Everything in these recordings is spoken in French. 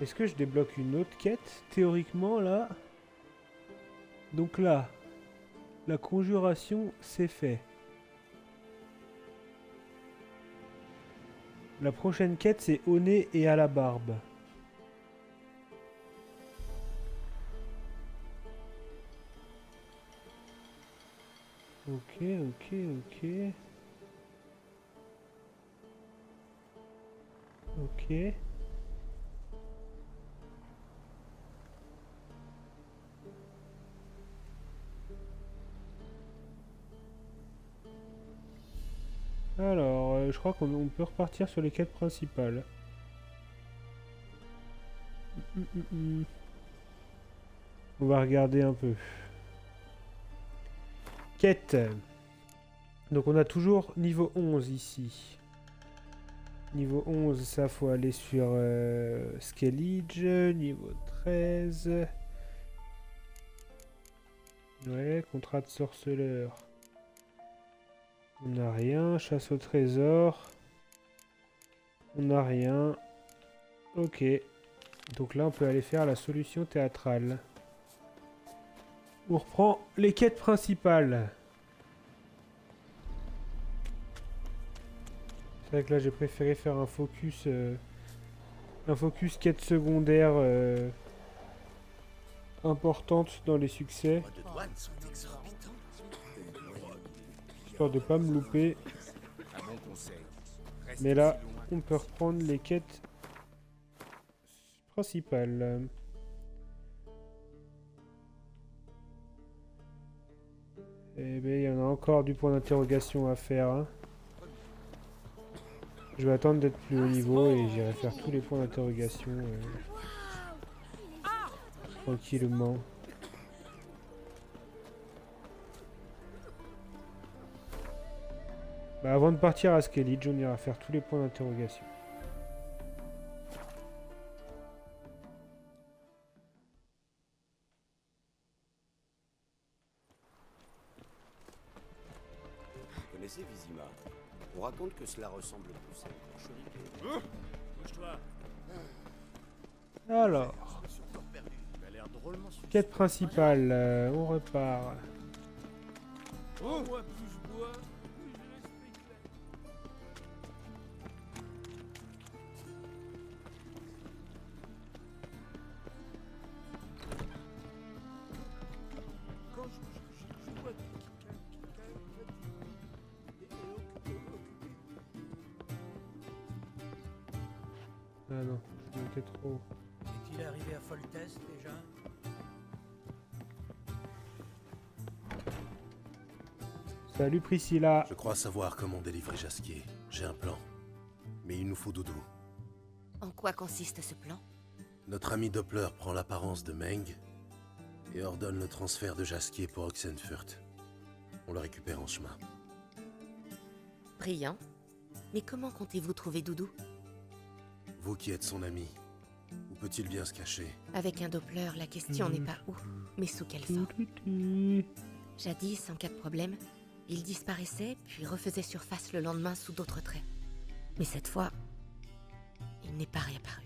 Est-ce que je débloque une autre quête? Théoriquement, là. Donc là, la conjuration, c'est fait. La prochaine quête, c'est au nez et à la barbe. Ok, ok, ok. Ok. Alors, je crois qu'on peut repartir sur les quêtes principales. On va regarder un peu. Quête. Donc on a toujours niveau 11 ici. Niveau 11, ça faut aller sur Skellige. Niveau 13. Ouais, contrat de sorceleur. On n'a rien. Chasse au trésor. On n'a rien. Ok. Donc là, on peut aller faire la solution théâtrale. On reprend les quêtes principales. C'est vrai que là, j'ai préféré faire un focus quête secondaire importante dans les succès. Les droits de douane sont exorbitants. Histoire de pas me louper. Un bon conseil. Mais là, on peut reprendre les quêtes principales. Eh ben, il y en a encore du point d'interrogation à faire. Hein. Je vais attendre d'être plus haut niveau et j'irai faire tous les points d'interrogation tranquillement. Bah, avant de partir à Skellige, on ira faire tous les points d'interrogation. Vous connaissez Vizima? On raconte que cela ressemble plus à une porcherie que... Bouge-toi. Alors, Je suis encore perdu. Il a l'air drôlement suspect. quête principale, on repart. Oh, moi, plus je bois, plus je respecte la... Quand je vois quelqu'un qui est occupé. Ah non, je montais trop. Est-il arrivé à Foltest déjà? Salut Priscilla. Je crois savoir comment délivrer Jasquier. J'ai un plan. Mais il nous faut Doudou. En quoi consiste ce plan? Notre ami Doppler prend l'apparence de Meng et ordonne le transfert de Jasquier pour Oxenfurt. On le récupère en chemin. Brillant. Mais comment comptez-vous trouver Doudou? Vous qui êtes son ami, où peut-il bien se cacher? Avec un Doppler, la question n'est pas où, mais sous quelle forme. Jadis, en cas de problème, il disparaissait, puis refaisait surface le lendemain sous d'autres traits. Mais cette fois, il n'est pas réapparu.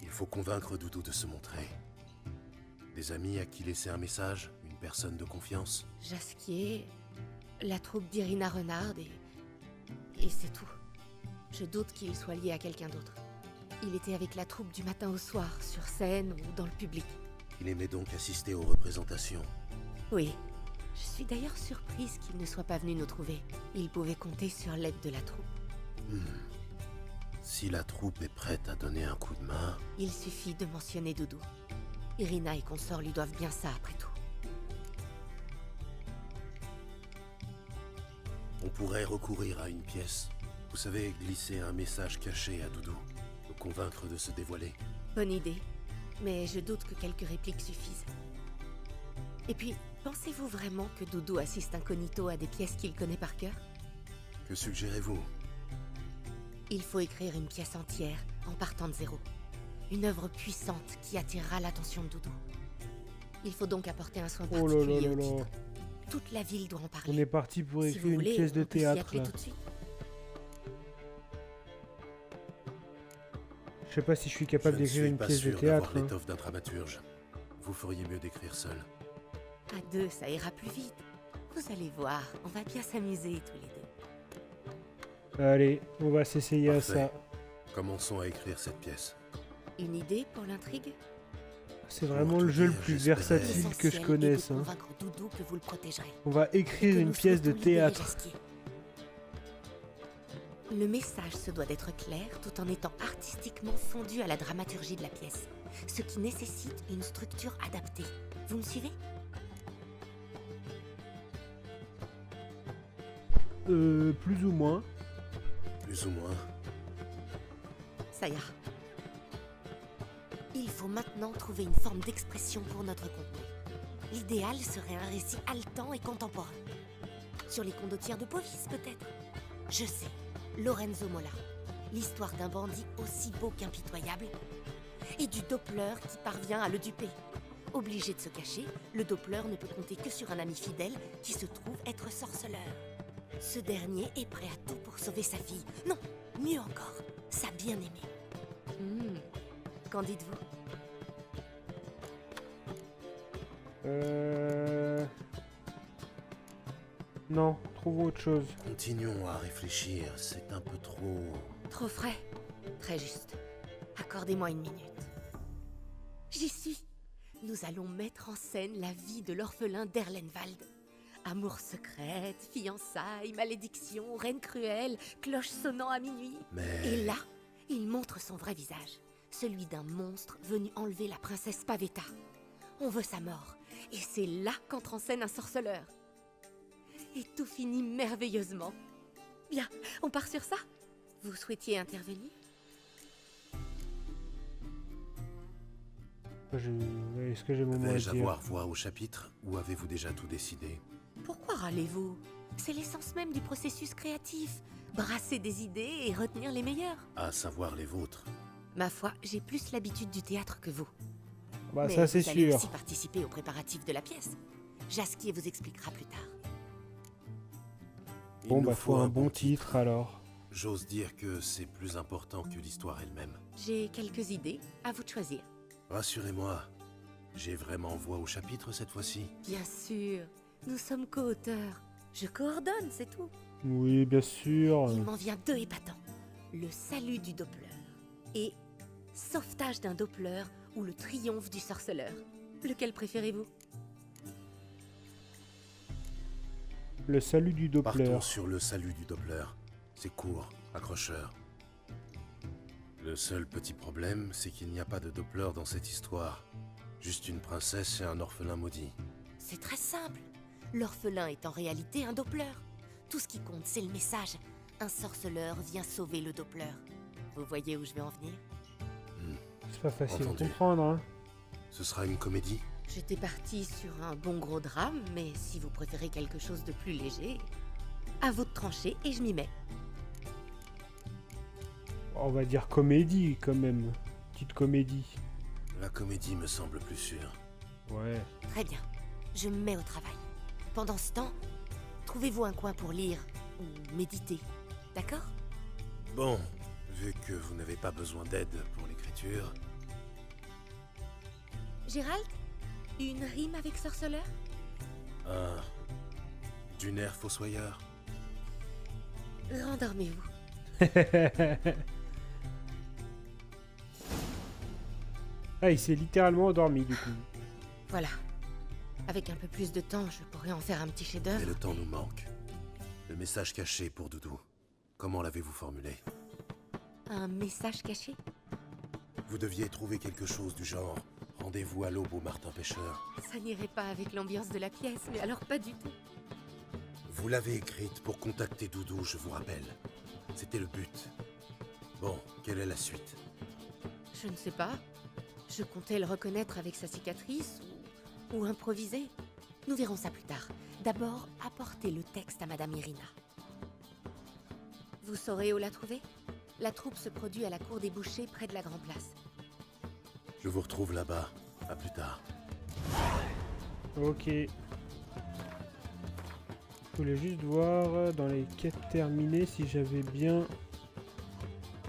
Il faut convaincre Doudou de se montrer. Des amis à qui laisser un message, une personne de confiance. Jasquier, la troupe d'Irina Renard et c'est tout. Je doute qu'il soit lié à quelqu'un d'autre. Il était avec la troupe du matin au soir, sur scène ou dans le public. Il aimait donc assister aux représentations. Oui. Je suis d'ailleurs surprise qu'il ne soit pas venu nous trouver. Il pouvait compter sur l'aide de la troupe. Si la troupe est prête à donner un coup de main, Il suffit de mentionner Doudou. Irina et consorts lui doivent bien ça, après tout. on pourrait recourir à une pièce. Vous savez, glisser un message caché à Doudou. Le convaincre de se dévoiler. Bonne idée. Mais je doute que quelques répliques suffisent. Et puis, pensez-vous vraiment que Doudou assiste incognito à des pièces qu'il connaît par cœur? Que suggérez-vous? Il faut écrire une pièce entière, en partant de zéro. Une œuvre puissante qui attirera l'attention de Doudou. Il faut donc apporter un soin Oh là là particulier là au là. titre. Toute la ville doit en parler. On est parti pour Si écrire vous une voulez, pièce de on peut s'y théâtre atteler là. tout de suite. Je sais pas si je suis capable Je ne d'écrire suis une pas pièce de sûr théâtre. d'avoir hein. l'étoffe d'un dramaturge. Vous feriez mieux d'écrire seul. À deux, ça ira plus vite. Vous allez voir, on va bien s'amuser tous les deux. Allez, on va s'essayer à Parfait. ça. Commençons à écrire cette pièce. Une idée pour l'intrigue? C'est Pour vraiment tout le jeu le dire, plus j'espérais- versatile que je L'essentiel est connaisse. de hein. convaincre Doudou que vous le protégerez. On va Et écrire que une nous pièce de souhaitons libérer théâtre. Jasquier. Le message se doit d'être clair tout en étant artistiquement fondu à la dramaturgie de la pièce, ce qui nécessite une structure adaptée. Vous me suivez? Plus ou moins. Plus ou moins. Ça ira. Il faut maintenant trouver une forme d'expression pour notre contenu. L'idéal serait un récit haletant et contemporain. Sur les condottières de Povis, peut-être. Je sais, Lorenzo Mola. L'histoire d'un bandit aussi beau qu'impitoyable. Et du Doppler qui parvient à le duper. Obligé de se cacher, le Doppler ne peut compter que sur un ami fidèle qui se trouve être sorceleur. Ce dernier est prêt à tout pour sauver sa fille. Non, mieux encore, sa bien-aimée. Qu'en dites-vous? Non, trouvons autre chose. Continuons à réfléchir, c'est un peu trop... Trop frais? Très juste. Accordez-moi une minute. J'y suis. Nous allons mettre en scène la vie de l'orphelin d'Erlenwald. Amour secrète, fiançailles, malédiction, reine cruelle, cloche sonnant à minuit. Mais... Et là, il montre son vrai visage. Celui d'un monstre venu enlever la princesse Pavetta. On veut sa mort. Et c'est là qu'entre en scène un sorceleur. Et tout finit merveilleusement. Bien, on part sur ça? Vous souhaitiez intervenir? Est-ce que j'ai mon mot à Vais-je dire? avoir voix au chapitre ou avez-vous déjà tout décidé? Pourquoi râlez-vous? C'est l'essence même du processus créatif. Brasser des idées et retenir les meilleures. À savoir les vôtres. Ma foi, j'ai plus l'habitude du théâtre que vous. Bah Mais ça c'est vous allez sûr. aussi participer aux préparatifs de la pièce. Jasquier vous expliquera plus tard. Il Bon nous bah faut un bon titre alors. J'ose dire que c'est plus important que l'histoire elle-même. J'ai quelques idées, à vous de choisir. Rassurez-moi, j'ai vraiment voix au chapitre cette fois-ci. Bien sûr, nous sommes co-auteurs. Je coordonne, c'est tout. Oui bien sûr. Il m'en vient deux épatants. Le salut du Doppler et sauvetage d'un Doppler ou le triomphe du sorceleur. Lequel préférez-vous? Le salut du Doppler. Partons sur le salut du Doppler. C'est court, accrocheur. Le seul petit problème, c'est qu'il n'y a pas de Doppler dans cette histoire. Juste une princesse et un orphelin maudit. C'est très simple. L'orphelin est en réalité un Doppler. Tout ce qui compte, c'est le message. Un sorceleur vient sauver le Doppler. Vous voyez où je vais en venir? C'est pas facile à Entendu. comprendre hein. Ce sera une comédie? J'étais partie sur un bon gros drame, mais si vous préférez quelque chose de plus léger, à vous de trancher et je m'y mets. On va dire comédie quand même. Petite comédie. La comédie me semble plus sûre. Ouais. Très bien, je me mets au travail. Pendant ce temps, trouvez-vous un coin pour lire ou méditer, d'accord? Bon, vu que vous n'avez pas besoin d'aide pour l'écriture, Gérald, une rime avec sorceleur? un... du nerf fossoyeur. Rendormez-vous. Ah il s'est littéralement endormi du coup. Voilà. Avec un peu plus de temps, je pourrais en faire un petit Mais chef-d'œuvre. le temps nous manque. Le message caché pour Doudou. Comment l'avez-vous formulé? Un message caché? Vous deviez trouver quelque chose du genre rendez-vous à l'aube au Martin Pêcheur. Ça n'irait pas avec l'ambiance de la pièce, mais alors pas du tout. Vous l'avez écrite pour contacter Doudou, je vous rappelle. C'était le but. Bon, quelle est la suite? Je ne sais pas. Je comptais le reconnaître avec sa cicatrice ou improviser. Nous verrons ça plus tard. D'abord, apportez le texte à Madame Irina. Vous saurez où la trouver? La troupe se produit à la cour des bouchers près de la Grand Place. Je vous retrouve là-bas. À plus tard. Ok. voulais juste voir dans les quêtes terminées si j'avais bien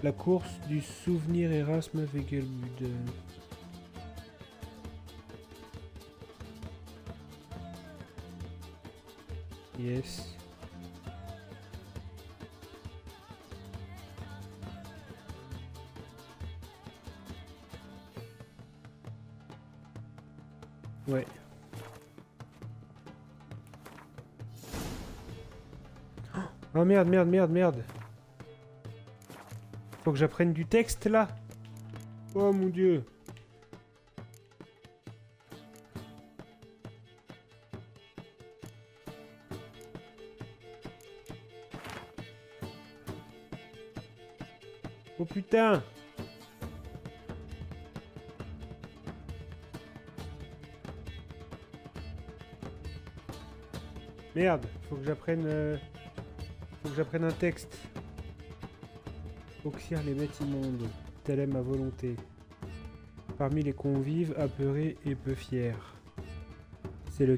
la course du souvenir Erasme Wegelbud. Yes. Ouais. Oh merde, merde, merde, merde. Faut que j'apprenne du texte là. Oh mon dieu. Oh putain. Merde, faut que j'apprenne un texte. Oxyre les bêtes immondes, telle est ma volonté. Parmi les convives apeurés et peu fiers. C'est que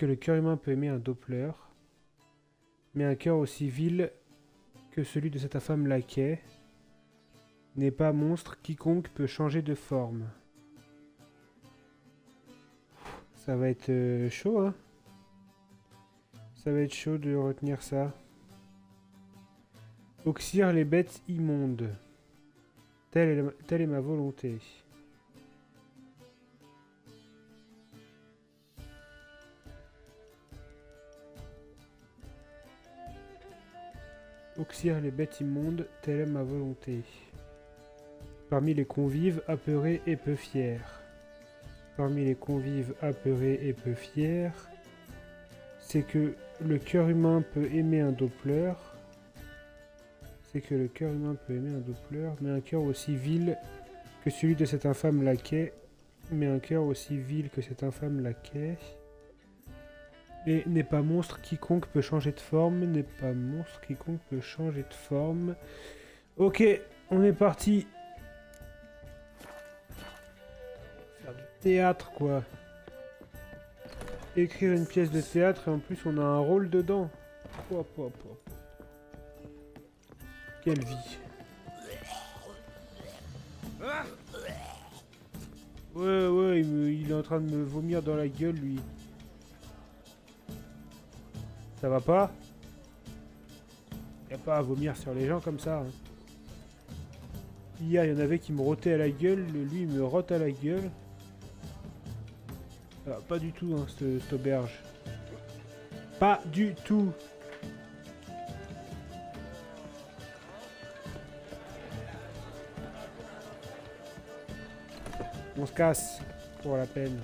le cœur humain peut aimer un Doppler, mais un cœur aussi vil que celui de cette infâme laquais n'est pas monstre, quiconque peut changer de forme. Ça va être chaud, hein. Ça va être chaud de retenir ça. Oxyre les bêtes immondes. Telle est ma volonté. Oxyre les bêtes immondes, telle est ma volonté. Parmi les convives apeurés et peu fiers. Parmi les convives apeurés et peu fiers, c'est que le cœur humain peut aimer un Doppler. C'est que le cœur humain peut aimer un Doppler, mais un cœur aussi vil que celui de cet infâme laquais. Mais un cœur aussi vil que cet infâme laquais. Et n'est pas monstre, quiconque peut changer de forme. N'est pas monstre, quiconque peut changer de forme. Ok, on est parti. Faire du théâtre, quoi. Écrire une pièce de théâtre et en plus on a un rôle dedans. Hop, hop, hop. Quelle vie. Ouais, il est en train de me vomir dans la gueule, lui. Ça va pas? Y a pas à vomir sur les gens comme ça. Hein. Hier, il y en avait qui me rotaient à la gueule. Lui, il me rote à la gueule. Ah, pas du tout, hein, cette auberge. Pas du tout. On se casse, pour la peine.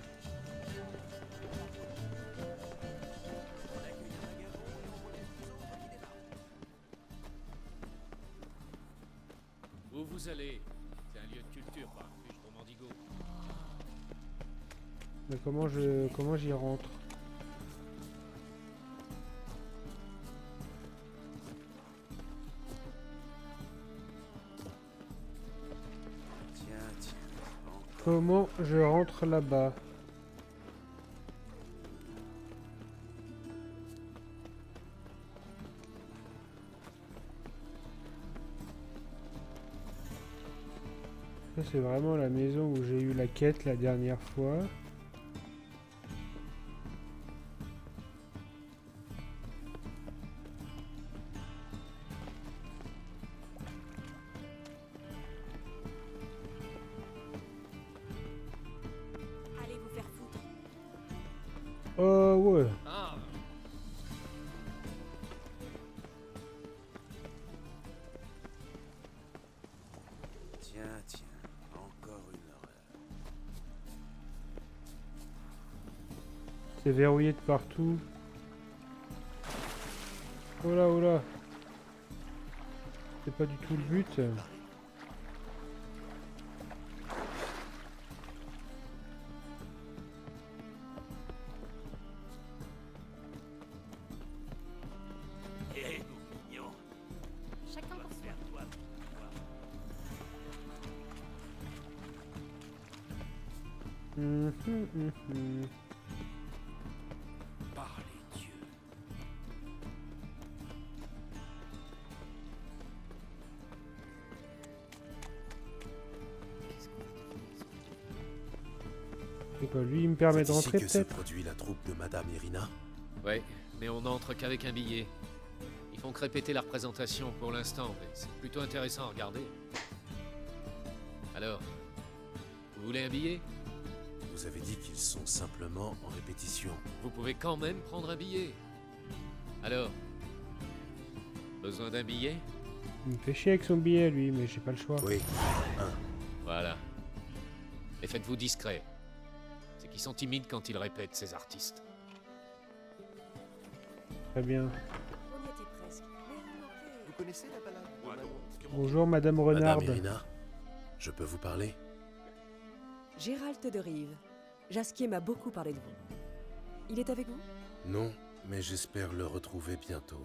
Où vous allez? C'est un lieu de culture, pas un refuge pour mendigos. Mais comment j'y rentre? Tiens. Comment je rentre là-bas? Ça c'est vraiment la maison où j'ai eu la quête la dernière fois. Allez vous faire foutre. Oh ouais. Ah, Tiens, encore une horreur. C'est verrouillé de partout. Oh là, oh là. C'est pas du tout le but. Hé, mignon, Chacun pour soi. toi. Mhm. Par les dieux. C'est quoi, lui, il me permet de C'est ici rentrer que se peut-être? produit la troupe de Madame Irina. Ouais, mais on n'entre qu'avec un billet. Ils font que répéter la représentation pour l'instant, mais c'est plutôt intéressant à regarder. Alors, vous voulez un billet? Vous avez dit qu'ils sont simplement en répétition. Vous pouvez quand même prendre un billet. Alors, besoin d'un billet? Il me fait chier avec son billet, lui, mais j'ai pas le choix. Oui, Voilà. Et faites-vous discret. C'est qu'ils sont timides quand ils répètent, ces artistes. Très bien. On y était presque. Mais il manquait. Vous connaissez la balade de Manon Bonjour, Madame Renard. Madame Irina, je peux vous parler? Gérald de Rive. Jasquier m'a beaucoup parlé de vous. Il est avec vous? Non, mais j'espère le retrouver bientôt.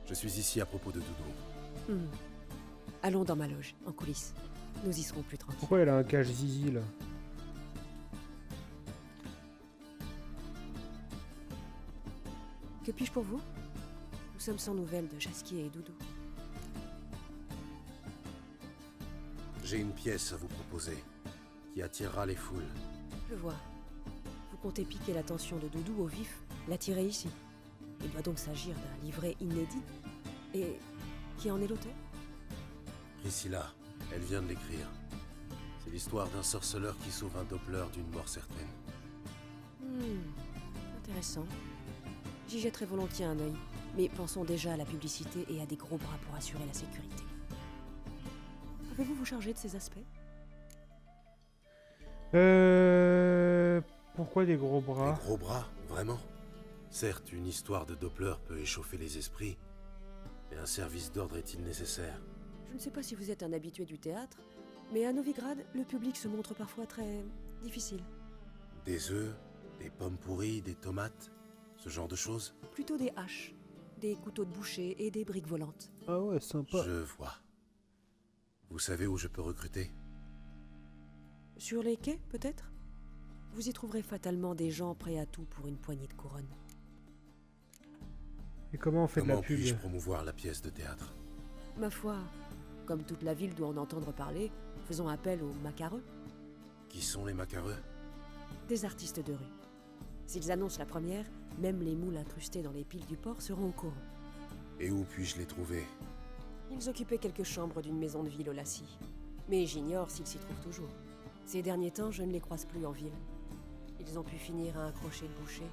Je suis ici à propos de Doudou. Allons dans ma loge, en coulisses. Nous y serons plus tranquilles. Pourquoi elle a un cache zizi là? Que puis-je pour vous? Nous sommes sans nouvelles de Jasquier et Doudou. J'ai une pièce à vous proposer, qui attirera les foules. Je vois. Vous comptez piquer l'attention de Doudou au vif, l'attirer ici. Il doit donc s'agir d'un livret inédit. Et qui en est l'auteur? Priscilla, elle vient de l'écrire. C'est l'histoire d'un sorceleur qui sauve un Doppler d'une mort certaine. Intéressant. J'y jetterai volontiers un œil. Mais pensons déjà à la publicité et à des gros bras pour assurer la sécurité. Pouvez-vous vous charger de ces aspects? Pourquoi des gros bras? Des gros bras, vraiment? Certes, une histoire de Doppler peut échauffer les esprits, mais un service d'ordre est-il nécessaire? Je ne sais pas si vous êtes un habitué du théâtre, mais à Novigrad, le public se montre parfois très difficile. Des œufs, des pommes pourries, des tomates, ce genre de choses? Plutôt des haches, des couteaux de boucher et des briques volantes. Ah ouais, sympa. Je vois. Vous savez où je peux recruter? Sur les quais, peut-être? Vous y trouverez fatalement des gens prêts à tout pour une poignée de couronnes. Et comment on fait de la Comment pub? puis-je promouvoir la pièce de théâtre? Ma foi, comme toute la ville doit en entendre parler, faisons appel aux macareux, Qui sont les macareux? des artistes de rue. S'ils annoncent la première, même les moules incrustés dans les piles du port seront au courant. Et où puis-je les trouver? Ils occupaient quelques chambres d'une maison de ville au Lacy. Mais j'ignore s'ils s'y trouvent toujours. Ces derniers temps, je ne les croise plus en ville. Ils ont pu finir à un crochet de boucher.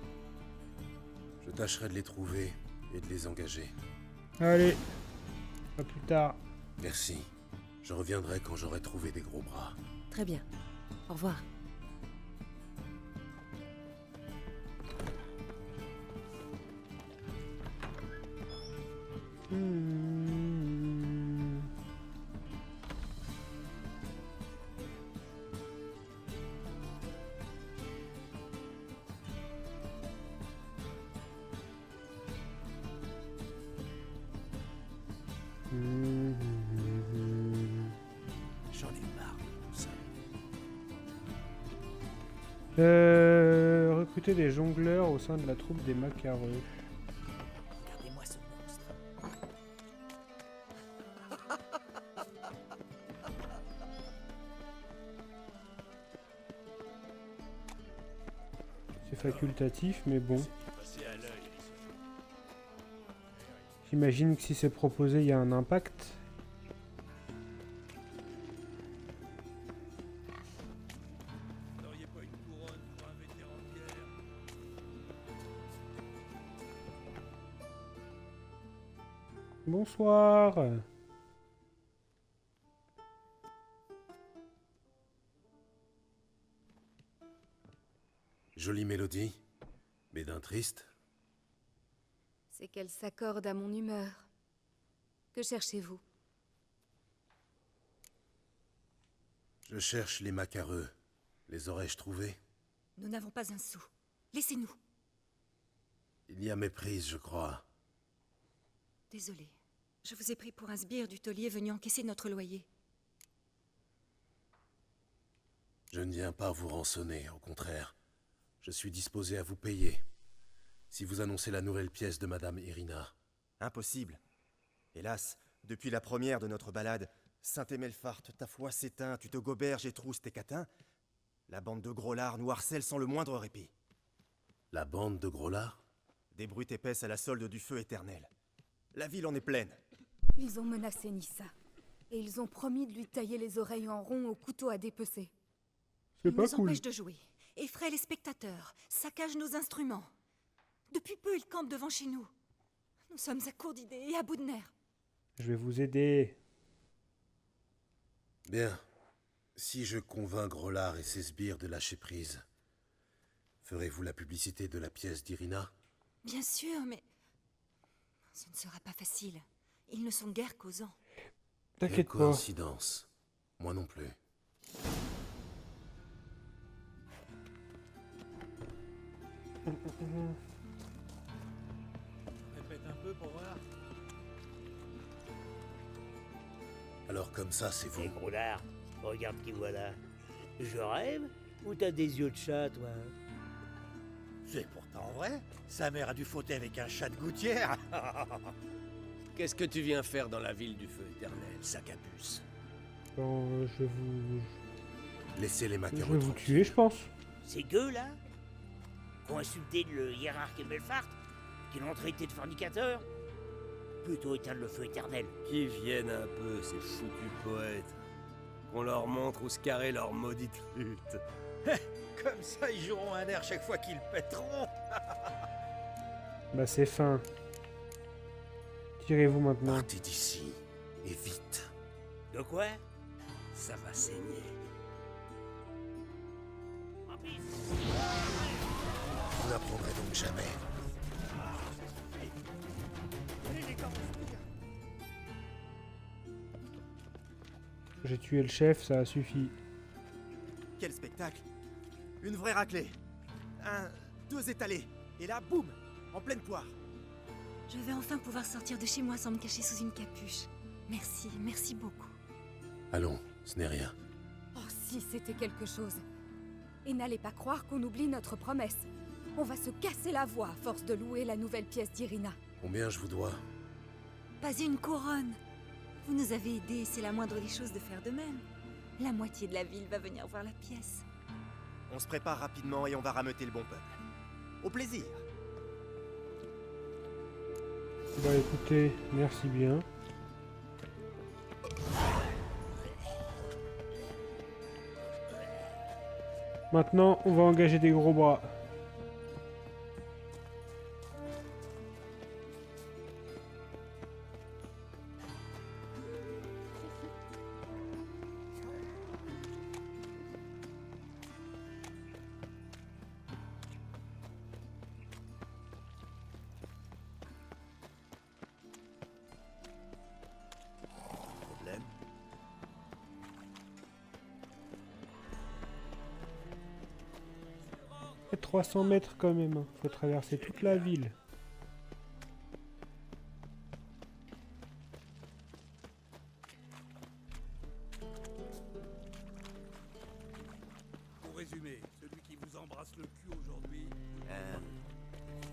Je tâcherai de les trouver et de les engager. Allez, à plus tard. Merci. Je reviendrai quand j'aurai trouvé des gros bras. Très bien. Au revoir. Hmm. J'en ai marre de tout ça. Recruter des jongleurs au sein de la troupe des macareux. Regardez-moi ce monstre. C'est facultatif, mais bon. Passé à l'œil. J'imagine que si c'est proposé, il y a un impact. Vous n'auriez pas une couronne pour un vétéran de guerre? Bonsoir. Jolie mélodie, mais d'un triste. C'est qu'elle s'accorde à mon humeur. Que cherchez-vous? Je cherche les macareux. Les aurais-je trouvés? Nous n'avons pas un sou. Laissez-nous. Il y a méprise, je crois. Désolée. Je vous ai pris pour un sbire du taulier venu encaisser notre loyer. Je ne viens pas vous rançonner, au contraire. Je suis disposé à vous payer. Si vous annoncez la nouvelle pièce de Madame Irina. Impossible. Hélas, depuis la première de notre balade, Saint-Émelfart, ta foi s'éteint, tu te goberges et trousses tes catins. La bande de Grollards nous harcèle sans le moindre répit. La bande de Grollards? Des brutes épaisses à la solde du feu éternel. La ville en est pleine. Ils ont menacé Nissa. Et ils ont promis de lui tailler les oreilles en rond au couteau à dépecer. C'est Ils pas nous cool. empêchent de jouer, effraient les spectateurs, saccagent nos instruments. Depuis peu, ils campent devant chez nous. Nous sommes à court d'idées et à bout de nerfs. Je vais vous aider. Bien. Si je convainc Grollard et ses sbires de lâcher prise, ferez-vous la publicité de la pièce d'Irina? Bien sûr, mais... ce ne sera pas facile. Ils ne sont guère causants. T'inquiète Quelle pas. coïncidence. Moi non plus. Répète un peu pour voir. Alors comme ça, c'est vous. Hé, Grollard, regarde qui voilà. Je rêve ou t'as des yeux de chat, toi? C'est pourtant vrai. Sa mère a dû fauter avec un chat de gouttière. Qu'est-ce que tu viens faire dans la ville du feu éternel, sac à puce? Bon, je Laissez les vais maquereaux vous tranquilles. tuer, je pense. Ces gueux, là, qui ont insulté le hiérarque Belfart, qui l'ont traité de fornicateur, plutôt éteindre le feu éternel. Qui viennent un peu, ces foutus poètes. Qu'on leur montre où se carrer leur maudite lutte. Comme ça, ils joueront un air chaque fois qu'ils pèteront. Bah c'est fin. Tirez-vous maintenant. Partez d'ici, et vite. De quoi? Ça va saigner. Vous n'apprendrez donc jamais. J'ai tué le chef, ça a suffi. Quel spectacle! Une vraie raclée. Deux étalés. Et là, boum! En pleine poire. Je vais enfin pouvoir sortir de chez moi sans me cacher sous une capuche. Merci, merci beaucoup. Allons, ce n'est rien. Oh, si c'était quelque chose. Et n'allez pas croire qu'on oublie notre promesse. On va se casser la voix à force de louer la nouvelle pièce d'Irina. Combien je vous dois? Pas une couronne. Vous nous avez aidés, c'est la moindre des choses de faire de même. La moitié de la ville va venir voir la pièce. On se prépare rapidement et on va rameuter le bon peuple. Au plaisir! Bah écoutez, merci bien. Maintenant, on va engager des gros bras. Problème? Et 300 mètres quand même, hein. Faut traverser toute la ville. Pour résumer, celui qui vous embrasse le cul aujourd'hui.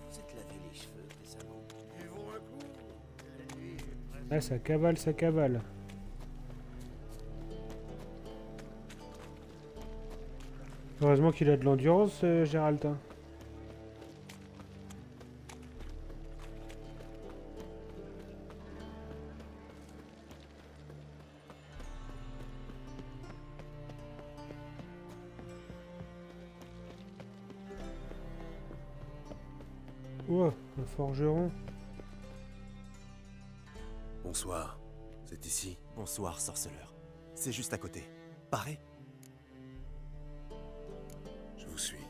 Vous êtes lavé les cheveux récemment? Ils vont un coup. La nuit, j'ai presque- Ah, ça cavale, ça cavale. Heureusement qu'il a de l'endurance, Géraldin. Oh, un forgeron. Bonsoir. C'est ici. Bonsoir, sorceleur. C'est juste à côté. Paré? Je vous suis.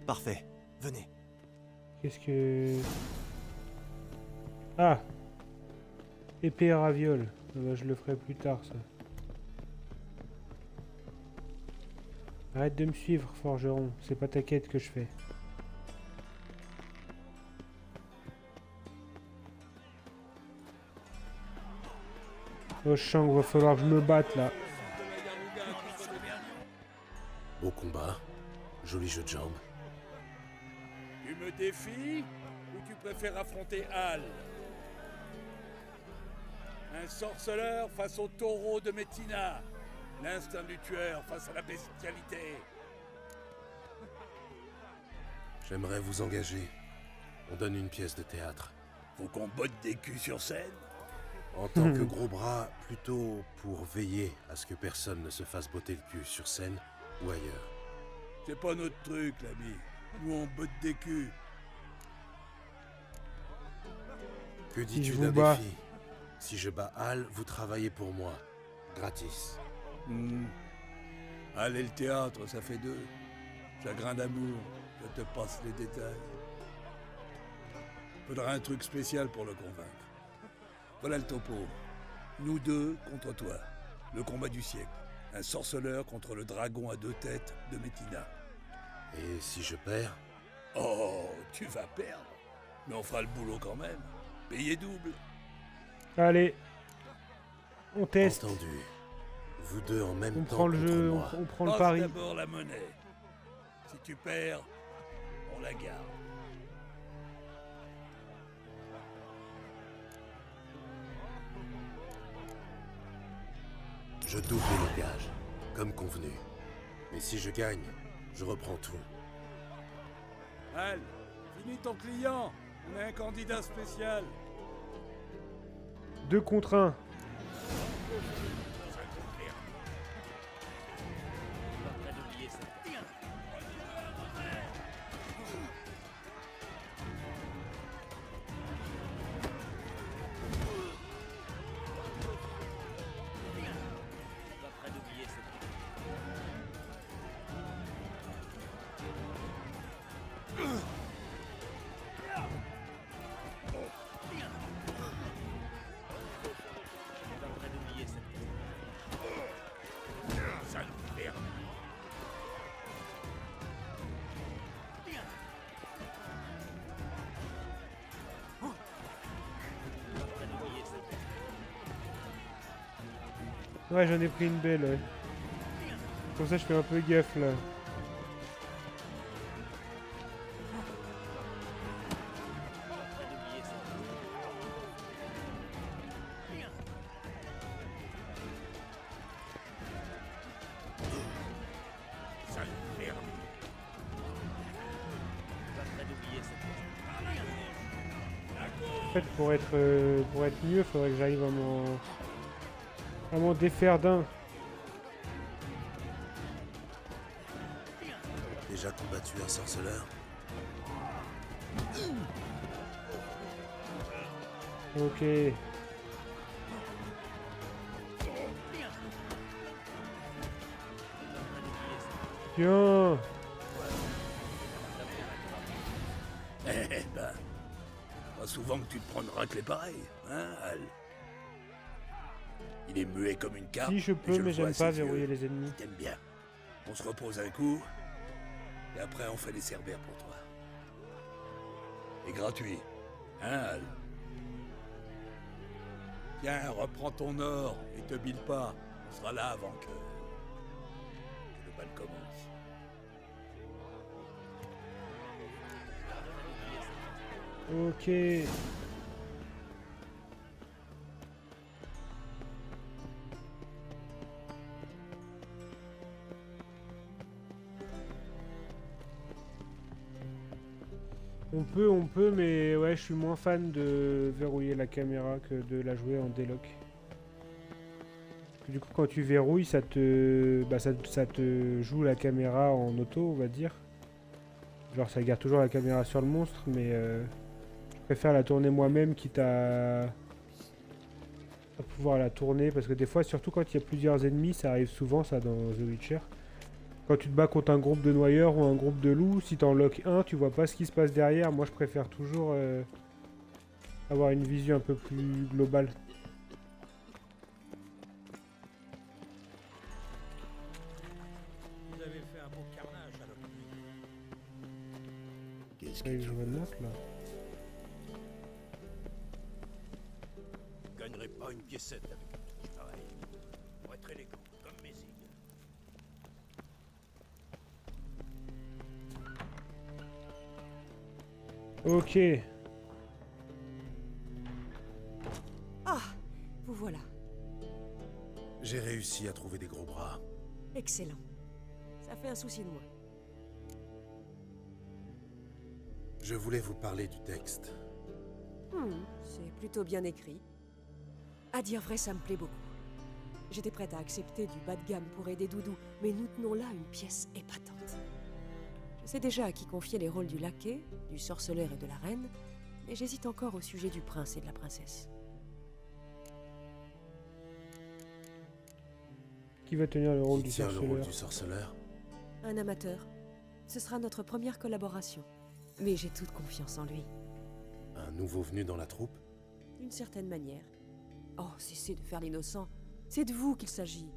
Parfait. Venez. Qu'est-ce que... Ah! Épée à raviole. Ah bah, je le ferai plus tard, ça. Arrête de me suivre, forgeron. C'est pas ta quête que je fais. Oh, je sens qu'il va falloir que je me batte, là. Beau combat. Joli jeu de jambes. Tu me défies ou tu préfères affronter Hal? Un sorceleur face au taureau de Métina. L'instinct du tueur face à la bestialité. J'aimerais vous engager. On donne une pièce de théâtre. Faut qu'on botte des culs sur scène. En tant que gros bras, plutôt pour veiller à ce que personne ne se fasse botter le cul sur scène ou ailleurs. C'est pas notre truc, l'ami. Nous, on botte des culs. Que Si dis-tu je d'un vous bats. défi? Si je bats Hal, vous travaillez pour moi. Gratis. Allez, le théâtre, ça fait 2. Chagrin d'amour, je te passe les détails. Faudra un truc spécial pour le convaincre. Voilà le topo. Nous 2 contre toi. Le combat du siècle. Un sorceleur contre le dragon à 2 têtes de Métina. Et si je perds? Oh, tu vas perdre. Mais on fera le boulot quand même. Payé double. Allez. On teste. Entendu. Vous 2 en même On temps prend le contre jeu, moi. on prend le Passe pari. d'abord la monnaie. Si tu perds, on la garde. Je double le gage, comme convenu. Mais si je gagne, je reprends tout. Al, finis ton client. On a un candidat spécial. 2 contre 1. Ouais, j'en ai pris une belle, ouais. Pour ça, je fais un peu gaffe, là. En fait, pour être mieux, faudrait que j'arrive à m'en défaire d'un. Déjà combattu un sorceleur? Ok. Bien. Eh ben, pas souvent que tu te prends une raclée pareille, hein, Al? Il est muet comme une carte. Si je et peux, le mais vois j'aime à pas ses verrouiller yeux. les ennemis. Il t'aime bien. On se repose un coup, et après on fait les cerbères pour toi. Et gratuit, hein, Al? Tiens, reprends ton or et te bile pas. On sera là avant que le bal commence. Ok. On peut, mais ouais, je suis moins fan de verrouiller la caméra que de la jouer en déloc. Du coup, quand tu verrouilles, ça te joue la caméra en auto, on va dire. Genre, ça garde toujours la caméra sur le monstre, mais je préfère la tourner moi-même, quitte à pouvoir la tourner, parce que des fois, surtout quand il y a plusieurs ennemis, ça arrive souvent, ça, dans The Witcher. Quand tu te bats contre un groupe de noyeurs ou un groupe de loups, si t'en lock un, tu vois pas ce qui se passe derrière. Moi, je préfère toujours avoir une vision un peu plus globale. Vous avez fait un beau carnage à l'autre nuit. Qu'est-ce que je me note, là? Je gagnerai pas une piécette avec un truc pareil. Pour être élégant, comme Mézig. Ok. Ah, vous voilà. J'ai réussi à trouver des gros bras. Excellent. Ça fait un souci de moi. Je voulais vous parler du texte. C'est plutôt bien écrit. À dire vrai, ça me plaît beaucoup. J'étais prête à accepter du bas de gamme pour aider Doudou, mais nous tenons là une pièce épatante. Je sais déjà à qui confier les rôles du laquais, du sorceleur et de la reine, mais j'hésite encore au sujet du prince et de la princesse. Qui va tenir le rôle Qui du tient le rôle sorceleur? du sorceleur? Un amateur. Ce sera notre première collaboration. Mais j'ai toute confiance en lui. Un nouveau venu dans la troupe? D'une certaine manière. Oh, cessez de faire l'innocent. C'est de vous qu'il s'agit.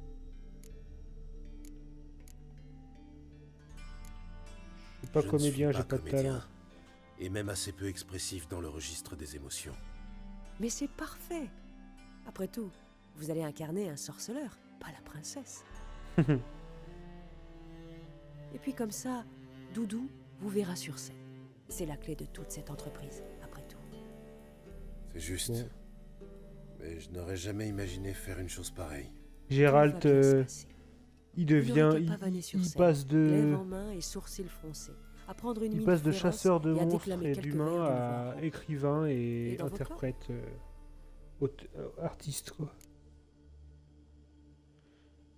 Je suis pas comédien, j'ai pas de comédien, talent. et même assez peu expressif dans le registre des émotions. Mais c'est parfait. Après tout, vous allez incarner un sorceleur, pas la princesse. Et puis comme ça, Doudou vous verra sur scène. C'est la clé de toute cette entreprise, après tout. C'est juste. Bon. Mais je n'aurais jamais imaginé faire une chose pareille. Gérald, Tout va bien se passer. il Vous devient, n'aurez qu'à pavaner sur il scène, passe lèvres de, en main et sourcils froncés, à prendre une il mine passe de féroce chasseur de et à monstres déclamer et quelques d'humains vers de à voix. écrivain Et et dans votre interprète, artiste quoi.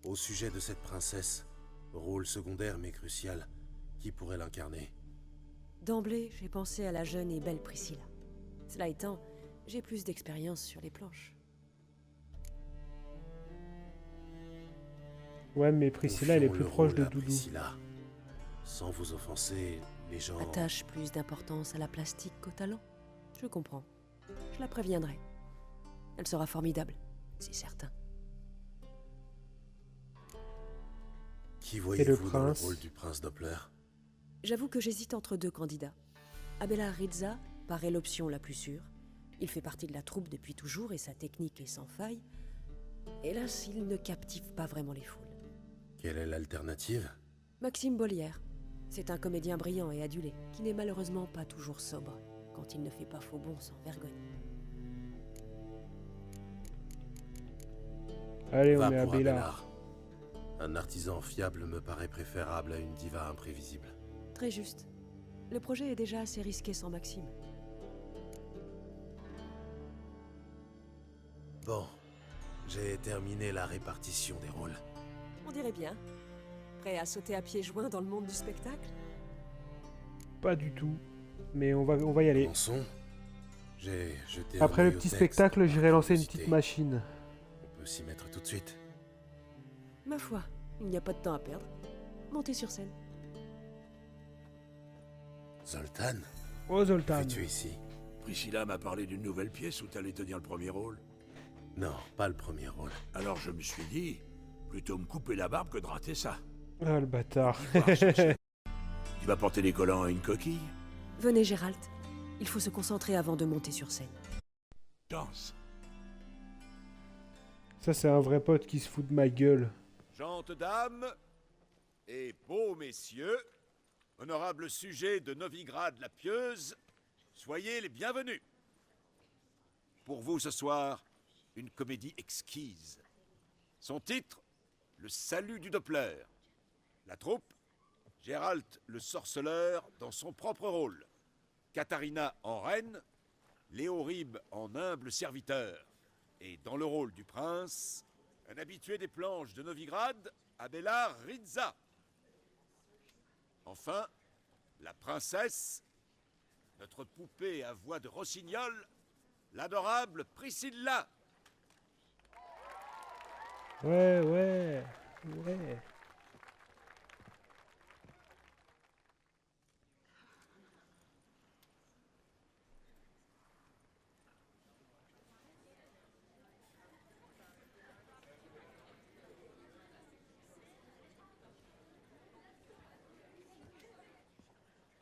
Au sujet de cette princesse, rôle secondaire mais crucial, qui pourrait l'incarner? D'emblée, j'ai pensé à la jeune et belle Priscilla. Cela étant, j'ai plus d'expérience sur les planches. Ouais, mais Priscilla, elle est Confions plus le proche rôle de à Doudou. Priscilla. Sans vous offenser, les gens... Attache plus d'importance à la plastique qu'au talent. Je comprends. Je la préviendrai. Elle sera formidable, c'est certain. Qui voyez-vous dans le prince? rôle du prince Doppler? J'avoue que j'hésite entre deux candidats. Abelard Rizza paraît l'option la plus sûre. Il fait partie de la troupe depuis toujours et sa technique est sans faille. Hélas, il ne captive pas vraiment les foules. Quelle est l'alternative? Maxime Bollière. C'est un comédien brillant et adulé, qui n'est malheureusement pas toujours sobre, quand il ne fait pas faux bond sans vergogne. Allez, on Va met pour Abelard. Abelard. Un artisan fiable me paraît préférable à une diva imprévisible. Très juste. Le projet est déjà assez risqué sans Maxime. Bon, j'ai terminé la répartition des rôles. On dirait bien. Prêt à sauter à pieds joints dans le monde du spectacle? Pas du tout, mais on va y aller. Commençons. J'ai jeté un Après le œil au petit texte spectacle, par j'irai lancer une curiosité. petite machine. On peut s'y mettre tout de suite. Ma foi, il n'y a pas de temps à perdre. Montez sur scène. Zoltan, Oh Zoltan. fais-tu ici? Priscilla m'a parlé d'une nouvelle pièce où t'allais tenir le premier rôle. Non, pas le premier rôle. Alors je me suis dit, plutôt me couper la barbe que de rater ça. Ah le bâtard. Tu vas porter les collants à une coquille? Venez, Gérald. Il faut se concentrer avant de monter sur scène. Danse. Ça c'est un vrai pote qui se fout de ma gueule. Gentes dames et beaux messieurs, honorables sujets de Novigrad la Pieuse, soyez les bienvenus. Pour vous ce soir, une comédie exquise. Son titre, Le salut du Doppler. La troupe, Gérald le sorceleur dans son propre rôle. Katharina en reine, Léorib en humble serviteur. Et dans le rôle du prince, un habitué des planches de Novigrad, Abelard Rizza. Enfin, la princesse, notre poupée à voix de rossignol, l'adorable Priscilla. Ouais.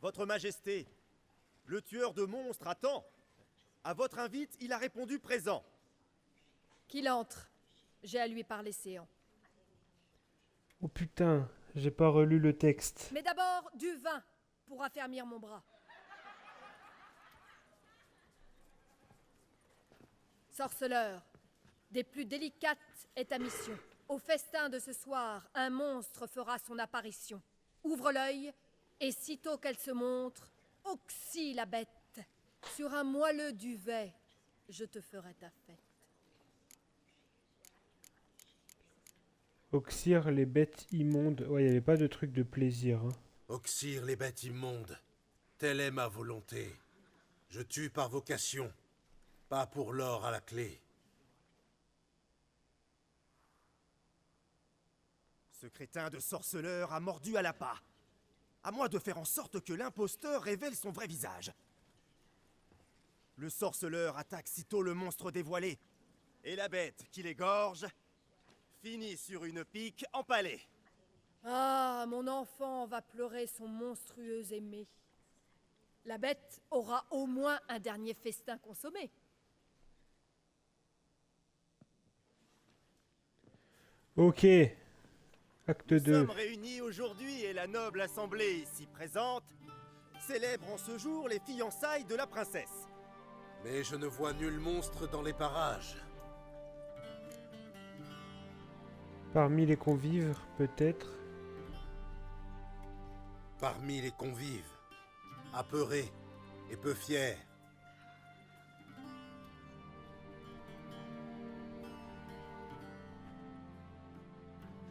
Votre Majesté, le tueur de monstres attend. À votre invite, il a répondu présent. Qu'il entre. J'ai à lui parler séant. Oh putain, j'ai pas relu le texte. Mais d'abord, du vin, pour affermir mon bras. Sorceleur, des plus délicates est ta mission. Au festin de ce soir, un monstre fera son apparition. Ouvre l'œil, et sitôt qu'elle se montre, Oxy la bête. Sur un moelleux duvet, je te ferai ta fête. Oxyre les bêtes immondes. Ouais, il n'y avait pas de truc de plaisir. Hein. Oxyre les bêtes immondes. Telle est ma volonté. Je tue par vocation, pas pour l'or à la clé. Ce crétin de sorceleur a mordu à l'appât. À moi de faire en sorte que l'imposteur révèle son vrai visage. Le sorceleur attaque sitôt le monstre dévoilé. Et la bête qui l'égorge finit sur une pique empalée. Ah, mon enfant va pleurer son monstrueux aimé. La bête aura au moins un dernier festin consommé. Ok. Acte Nous 2. sommes réunis aujourd'hui et la noble assemblée ici présente célèbre en ce jour les fiançailles de la princesse. Mais je ne vois nul monstre dans les parages. Parmi les convives, peut-être. Parmi les convives, apeurés et peu fiers.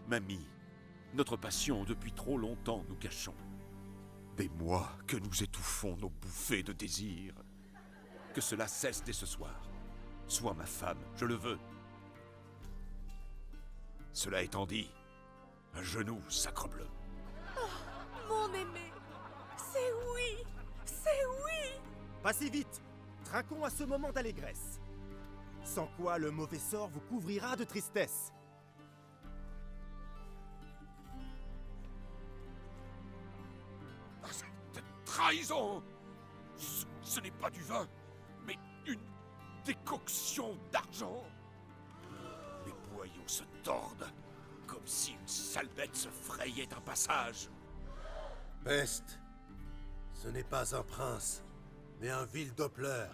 Mamie, notre passion depuis trop longtemps nous cachons. Des mois que nous étouffons nos bouffées de désir. Que cela cesse dès ce soir. Sois ma femme, je le veux. Cela étant dit, à genoux, sacrebleu. Oh, mon aimé, c'est oui, c'est oui. Pas si vite, trinquons à ce moment d'allégresse. Sans quoi le mauvais sort vous couvrira de tristesse. Cette trahison! Ce n'est pas du vin, mais une décoction d'argent. Les boyaux se tordent, comme si une sale bête se frayait un passage. Peste, ce n'est pas un prince, mais un vil Doppler.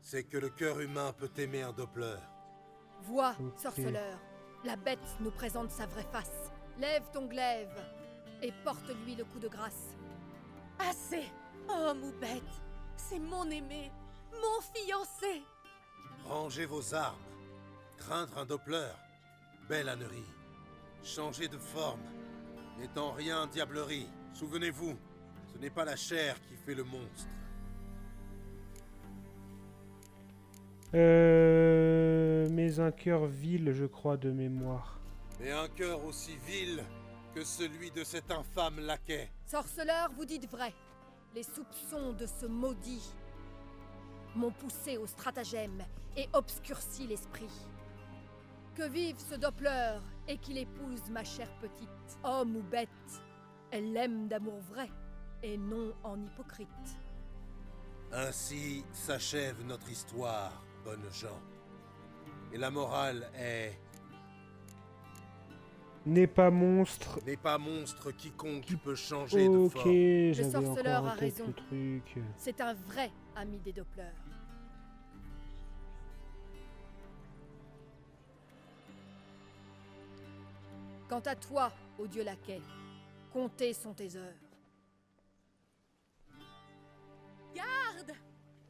C'est que le cœur humain peut aimer un Doppler. Vois, sorceleur, la bête nous présente sa vraie face. Lève ton glaive et porte-lui le coup de grâce. Assez! Oh, moubette! C'est mon aimé, mon fiancé! Rangez vos armes. Craindre un Doppler. Belle ânerie. Changer de forme. N'étant rien diablerie. Souvenez-vous, ce n'est pas la chair qui fait le monstre. Mais un cœur vil, je crois, de mémoire. Mais un cœur aussi vil que celui de cet infâme laquais. Sorceleur, vous dites vrai. Les soupçons de ce maudit m'ont poussé au stratagème et obscurci l'esprit. Que vive ce Doppler et qu'il épouse ma chère petite. Homme ou bête, elle l'aime d'amour vrai et non en hypocrite. Ainsi s'achève notre histoire, bonnes gens. Et la morale est... N'est pas monstre. N'est pas monstre quiconque peut changer de forme. Ok, Le j'avais sorceleur encore a en tête raison. le truc. C'est un vrai ami des Doppler. Quant à toi, ô dieu laquais, compter sont tes heures. Garde!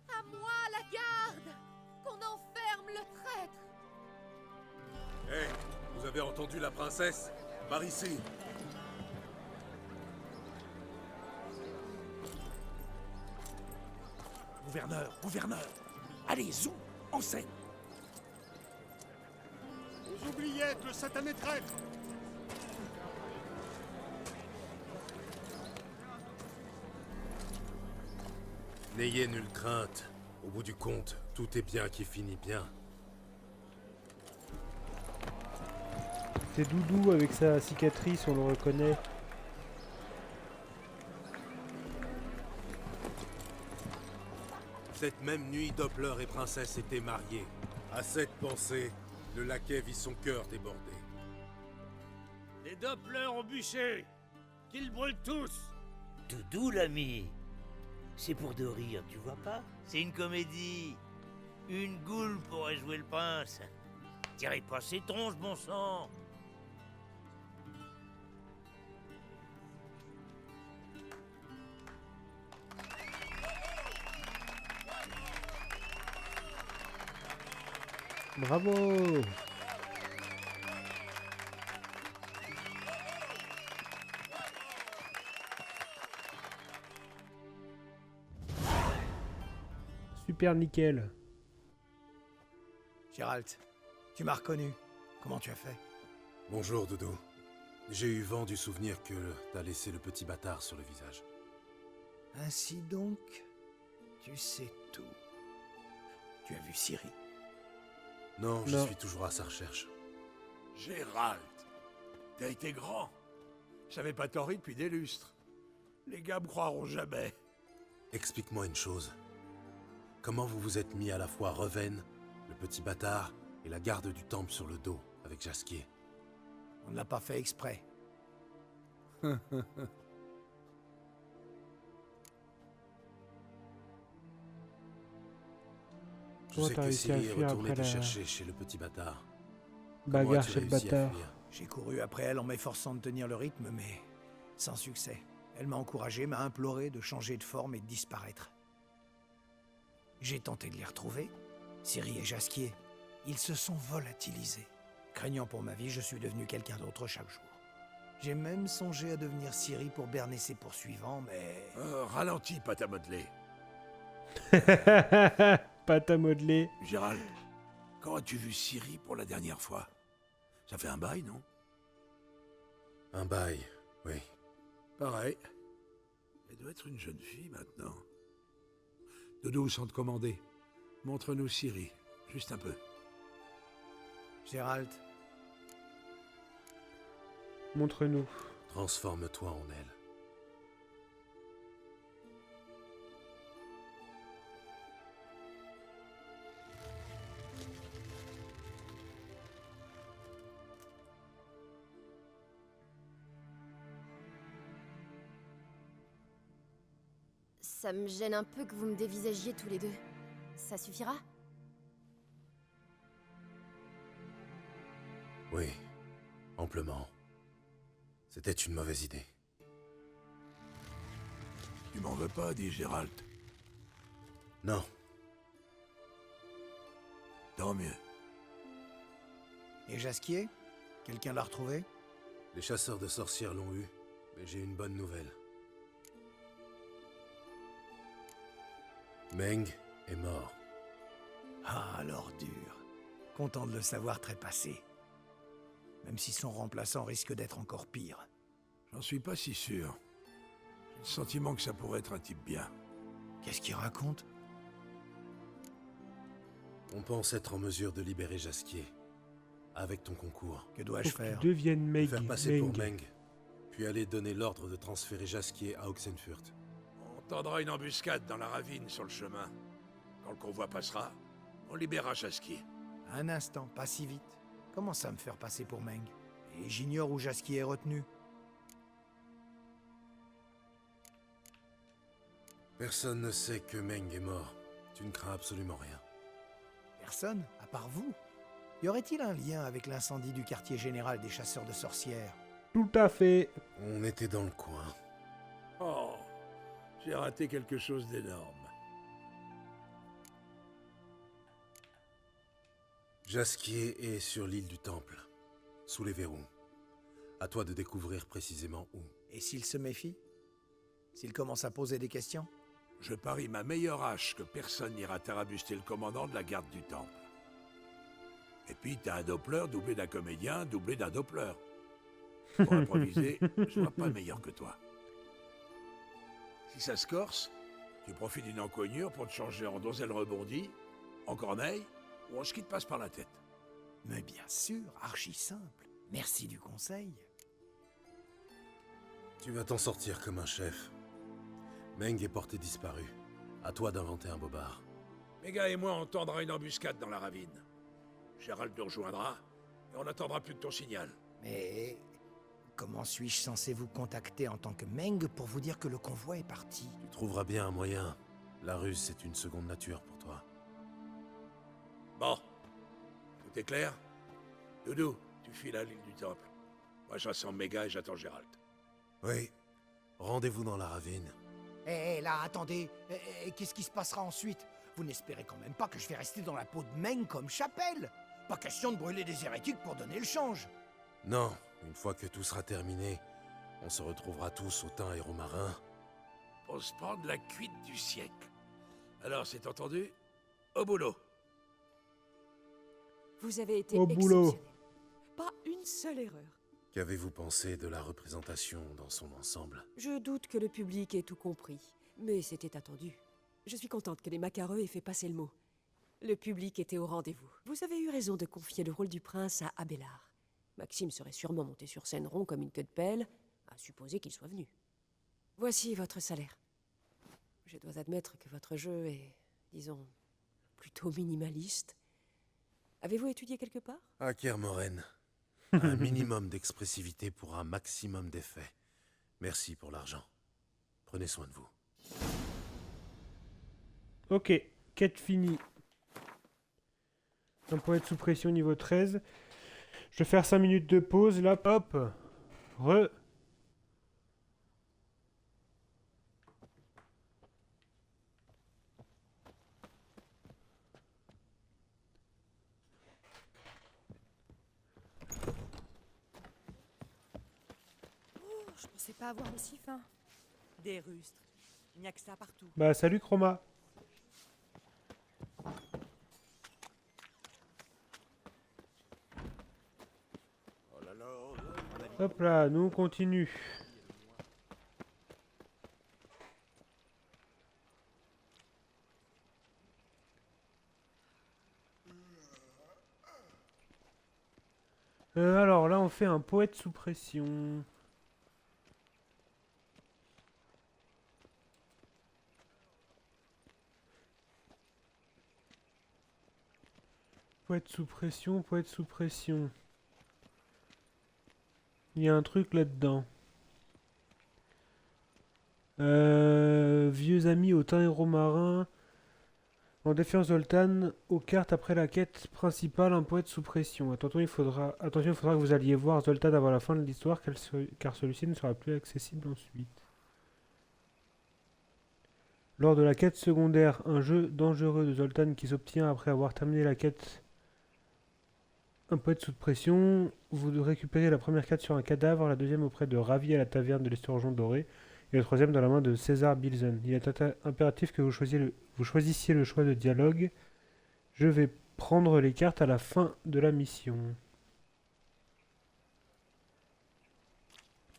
À moi la garde! Qu'on enferme le traître! Hé, vous avez entendu la princesse? Par ici. Gouverneur, allez, zou, en scène. Aux oubliettes, le satané traître! N'ayez nulle crainte. Au bout du compte, tout est bien qui finit bien. C'est Doudou avec sa cicatrice, on le reconnaît. Cette même nuit, Doppler et Princesse étaient mariés. À cette pensée, le laquais vit son cœur déborder. Les Doppler ont bûché! Qu'ils brûlent tous! Doudou, l'ami! C'est pour de rire, tu vois pas? C'est une comédie! Une goule pourrait jouer le prince! Tirez pas ces tronches, bon sang. Bravo! Super nickel. Gérald, tu m'as reconnu. Comment tu as fait? Bonjour, Dodo. J'ai eu vent du souvenir que t'as laissé le petit bâtard sur le visage. Ainsi donc, tu sais tout. Tu as vu Ciri? Non, je Non. suis toujours à sa recherche. Gérald, t'as été grand. J'avais pas tort depuis des lustres. Les gars me croiront jamais. Explique-moi une chose. Comment vous vous êtes mis à la fois Reven, le petit bâtard, et la garde du temple sur le dos, avec Jasquier? On ne l'a pas fait exprès. Je Comment sais t'as que réussi à Ciri est fuir retournée après te la chercher chez le petit bâtard. bagarre Comment as-tu chez le réussi à bâtard? fuir? J'ai couru après elle en m'efforçant de tenir le rythme, mais sans succès. Elle m'a encouragé, m'a imploré de changer de forme et de disparaître. J'ai tenté de les retrouver, Ciri et Jasquier. Ils se sont volatilisés. Craignant pour ma vie, je suis devenu quelqu'un d'autre chaque jour. J'ai même songé à devenir Ciri pour berner ses poursuivants, mais... Ralentis, pâte à modeler. Pâte à modeler. Gérald, quand as-tu vu Ciri pour la dernière fois? Ça fait un bail, non? Un bail, oui. Pareil. Elle doit être une jeune fille maintenant. Dodo, sans te commander, montre-nous Ciri, juste un peu. Gérald, Montre-nous. Transforme-toi en elle. Ça me gêne un peu que vous me dévisagiez tous les deux. Ça suffira? Oui, amplement. C'était une mauvaise idée. Tu m'en veux pas, dit Gérald. Non, Tant mieux. et Jasquier? Quelqu'un l'a retrouvé? les chasseurs de sorcières l'ont eu, mais j'ai une bonne nouvelle. Meng est mort. Ah, l'ordure. Content de le savoir trépassé. Même si son remplaçant risque d'être encore pire. J'en suis pas si sûr. J'ai le sentiment que ça pourrait être un type bien. Qu'est-ce qu'il raconte? On pense être en mesure de libérer Jasquier. Avec ton concours. Que dois-je Faut que faire? tu deviennes Le faire passer pour Meng. Meng, puis aller donner l'ordre de transférer Jasquier à Oxenfurt. On tendra une embuscade dans la ravine sur le chemin. Quand le convoi passera, on libérera Jasquier. Un instant, pas si vite. Comment ça me faire passer pour Meng? Et j'ignore où Jasquier est retenu. Personne ne sait que Meng est mort. Tu ne crains absolument rien. Personne, à part vous. Y aurait-il un lien avec l'incendie du quartier général des chasseurs de sorcières? Tout à fait. On était dans le coin. Oh, j'ai raté quelque chose d'énorme. Jasquier est sur l'île du Temple, sous les verrous. À toi de découvrir précisément où. Et s'il se méfie? S'il commence à poser des questions? Je parie ma meilleure hache que personne n'ira tarabuster le commandant de la garde du Temple. Et puis t'as un Doppler doublé d'un comédien, doublé d'un Doppler. Pour improviser, je vois pas meilleur que toi. Si ça se corse, tu profites d'une encoignure pour te changer en donzelle rebondie, en corneille, ou en ski te passe par la tête. Mais bien sûr, archi simple. Merci du conseil. Tu vas t'en sortir comme un chef. Meng est porté disparu. À toi d'inventer un bobard. Mes gars et moi, on tendra une embuscade dans la ravine. Gérald nous rejoindra, et on n'attendra plus que ton signal. Mais comment suis-je censé vous contacter en tant que Meng pour vous dire que le convoi est parti? Tu trouveras bien un moyen. La ruse, c'est une seconde nature pour toi. Bon, tout est clair? Doudou, tu files à l'île du Temple. Moi, je reste en méga et j'attends Gérald. Oui. Rendez-vous dans la ravine. Eh là, attendez. Qu'est-ce qui se passera ensuite? Vous n'espérez quand même pas que je vais rester dans la peau de Meng comme chapelle? Pas question de brûler des hérétiques pour donner le change. Non, une fois que tout sera terminé, on se retrouvera tous au teint aéromarin. Pour se prendre la cuite du siècle. Alors, c'est entendu? Au boulot. Vous avez été Au boulot. exceptionnel. Pas une seule erreur. Qu'avez-vous pensé de la représentation dans son ensemble? Je doute que le public ait tout compris, mais c'était attendu. Je suis contente que les macareux aient fait passer le mot. Le public était au rendez-vous. Vous avez eu raison de confier le rôle du prince à Abélard. Maxime serait sûrement monté sur scène rond comme une queue de pelle, à supposer qu'il soit venu. Voici votre salaire. Je dois admettre que votre jeu est, disons, plutôt minimaliste. Avez-vous étudié quelque part? À Kermoren. Un minimum d'expressivité pour un maximum d'effets. Merci pour l'argent. Prenez soin de vous. Ok, quête finie. Un poète sous pression niveau 13. Je vais faire 5 minutes de pause, là, hop. Re. Oh, je pensais pas avoir aussi faim. Des rustres. Il n'y a que ça partout. Bah, salut Chroma. Hop là, nous on continue. Alors là, on fait un poète sous pression. Poète sous pression, poète sous pression. Il y a un truc là-dedans. Vieux amis au teint aéromarin. En défiance Zoltan, aux cartes après la quête principale, un poète sous pression. Attention, il faudra que vous alliez voir Zoltan avant la fin de l'histoire, car celui-ci ne sera plus accessible ensuite. Lors de la quête secondaire, un jeu dangereux de Zoltan qui s'obtient après avoir terminé la quête. Un poète sous pression, vous récupérez la première carte sur un cadavre, la deuxième auprès de Ravi à la taverne de l'Esturgeon Doré, et le troisième dans la main de César Bilzen. Il est impératif que vous choisissiez le choix de dialogue. Je vais prendre les cartes à la fin de la mission.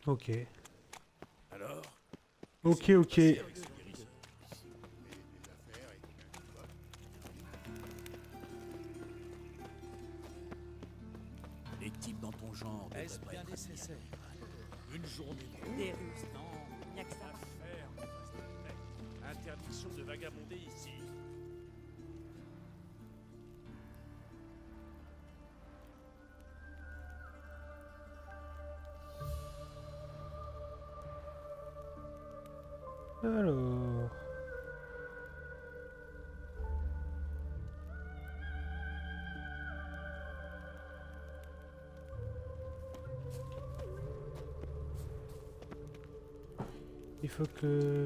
Ok. Alors? Ok. Les types dans ton genre. Est-ce bien nécessaire? Une journée de Des rustres. Non, il n'y a que ça. Interdiction de vagabonder ici. Alors...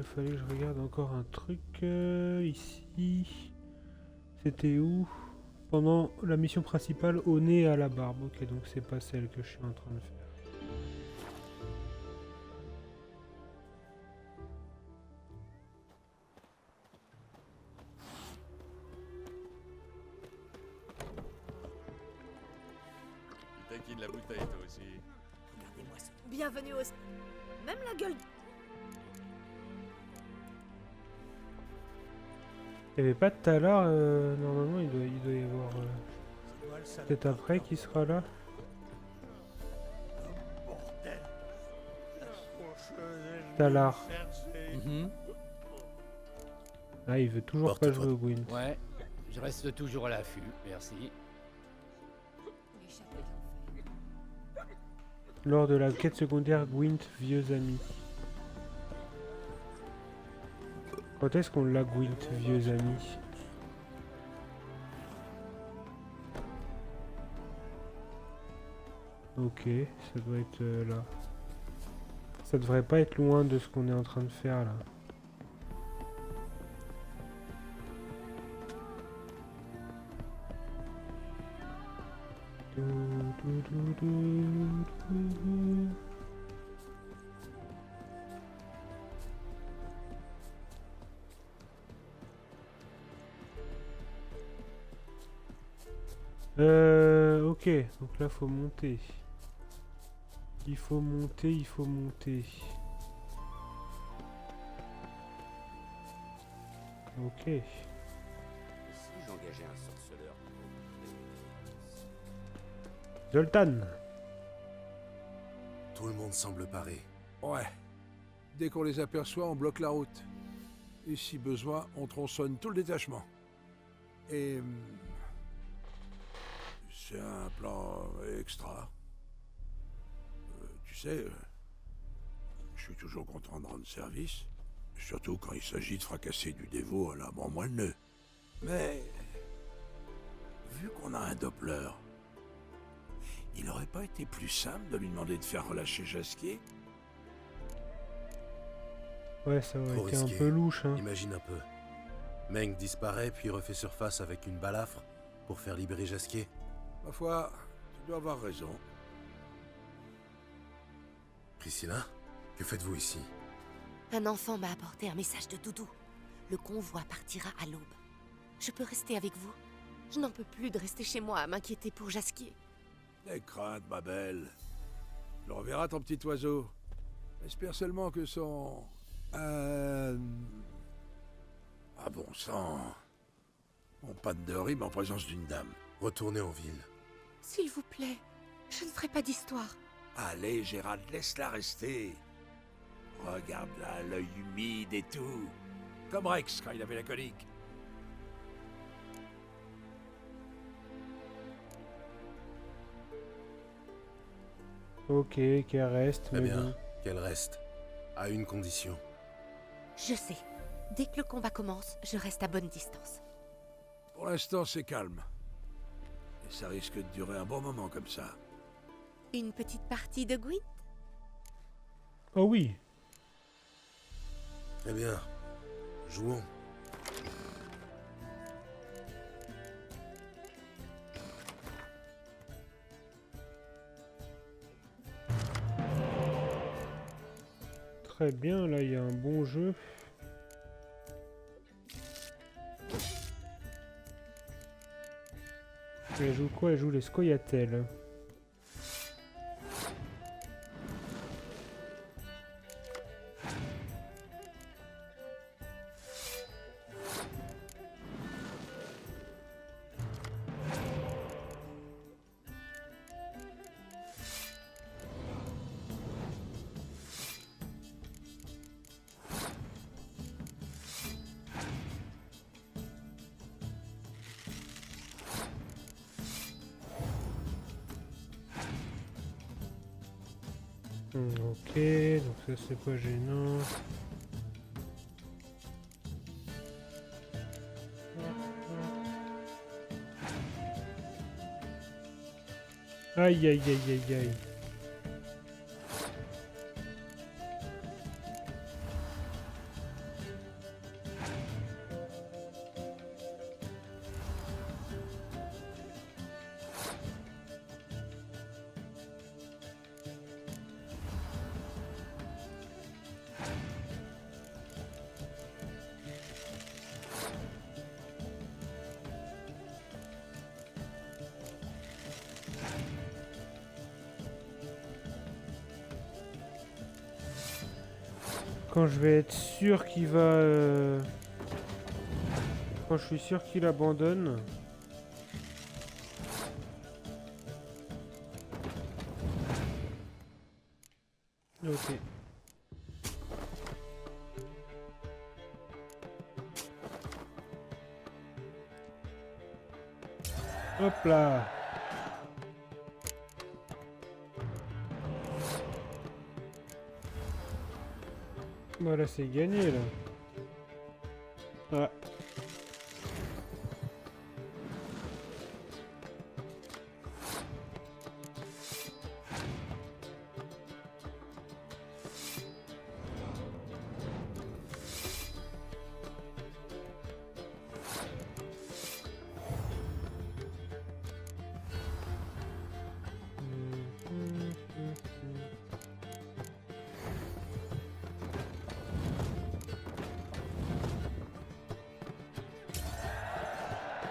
fallait que je regarde encore un truc ici. C'était où? Pendant la mission principale au nez et à la barbe. Ok, donc c'est pas celle que je suis en train de faire. Tu taquines la bouteille toi aussi. Regardez-moi ce... Bienvenue au... Même la gueule... Il n'y avait pas de Talar, normalement il doit y avoir peut-être après qui sera là. Talar. Ah, il veut toujours pas jouer au Gwent. Ouais, je reste toujours à l'affût, merci. Lors de la quête secondaire Gwent, vieux amis. Quand est-ce qu'on l'a Gwent, vieux amis? Ok, ça doit être là. Ça devrait pas être loin de ce qu'on est en train de faire là. Ok, donc là faut monter. Il faut monter, il faut monter. Ok. Et si j'engageais un sorceleur Zoltan. Tout le monde semble paré. Ouais. Dès qu'on les aperçoit, on bloque la route. Et si besoin, on tronçonne tout le détachement. Et... c'est un plan extra. Tu sais, je suis toujours content de rendre service. Surtout quand il s'agit de fracasser du dévot à la mort moelleux. Mais... vu qu'on a un Doppler, il aurait pas été plus simple de lui demander de faire relâcher Jasquier? Ouais, ça aurait Trop été risqué. un peu louche, hein. Imagine un peu. Meng disparaît puis refait surface avec une balafre pour faire libérer Jasquier. Ma foi, tu dois avoir raison. Priscilla, que faites-vous ici? Un enfant m'a apporté un message de Doudou. Le convoi partira à l'aube. Je peux rester avec vous? Je n'en peux plus de rester chez moi à m'inquiéter pour Jasquier. N'aie crainte, ma belle. Tu le reverras, ton petit oiseau. J'espère seulement que son... ah bon sang... on panne de rime en présence d'une dame. Retournez en ville. S'il vous plaît, je ne ferai pas d'histoire. Allez, Gérald, laisse-la rester. Regarde-la, l'œil humide et tout. Comme Rex, quand il avait la colique. Ok, qu'elle reste, Très mais bien, bon. qu'elle reste. À une condition. Je sais. Dès que le combat commence, je reste à bonne distance. Pour l'instant, c'est calme. Et ça risque de durer un bon moment comme ça. Une petite partie de Gwyn? Oh oui. Très bien. Jouons. Très bien, là il y a un bon jeu. Elle joue quoi? Elle joue les Scoia'tael. Ok, donc ça c'est pas gênant. Aïe aïe aïe aïe aïe. Quand je vais être sûr qu'il va... Quand je suis sûr qu'il abandonne... Ok. Hop là. Voilà, c'est gagné là. Ah.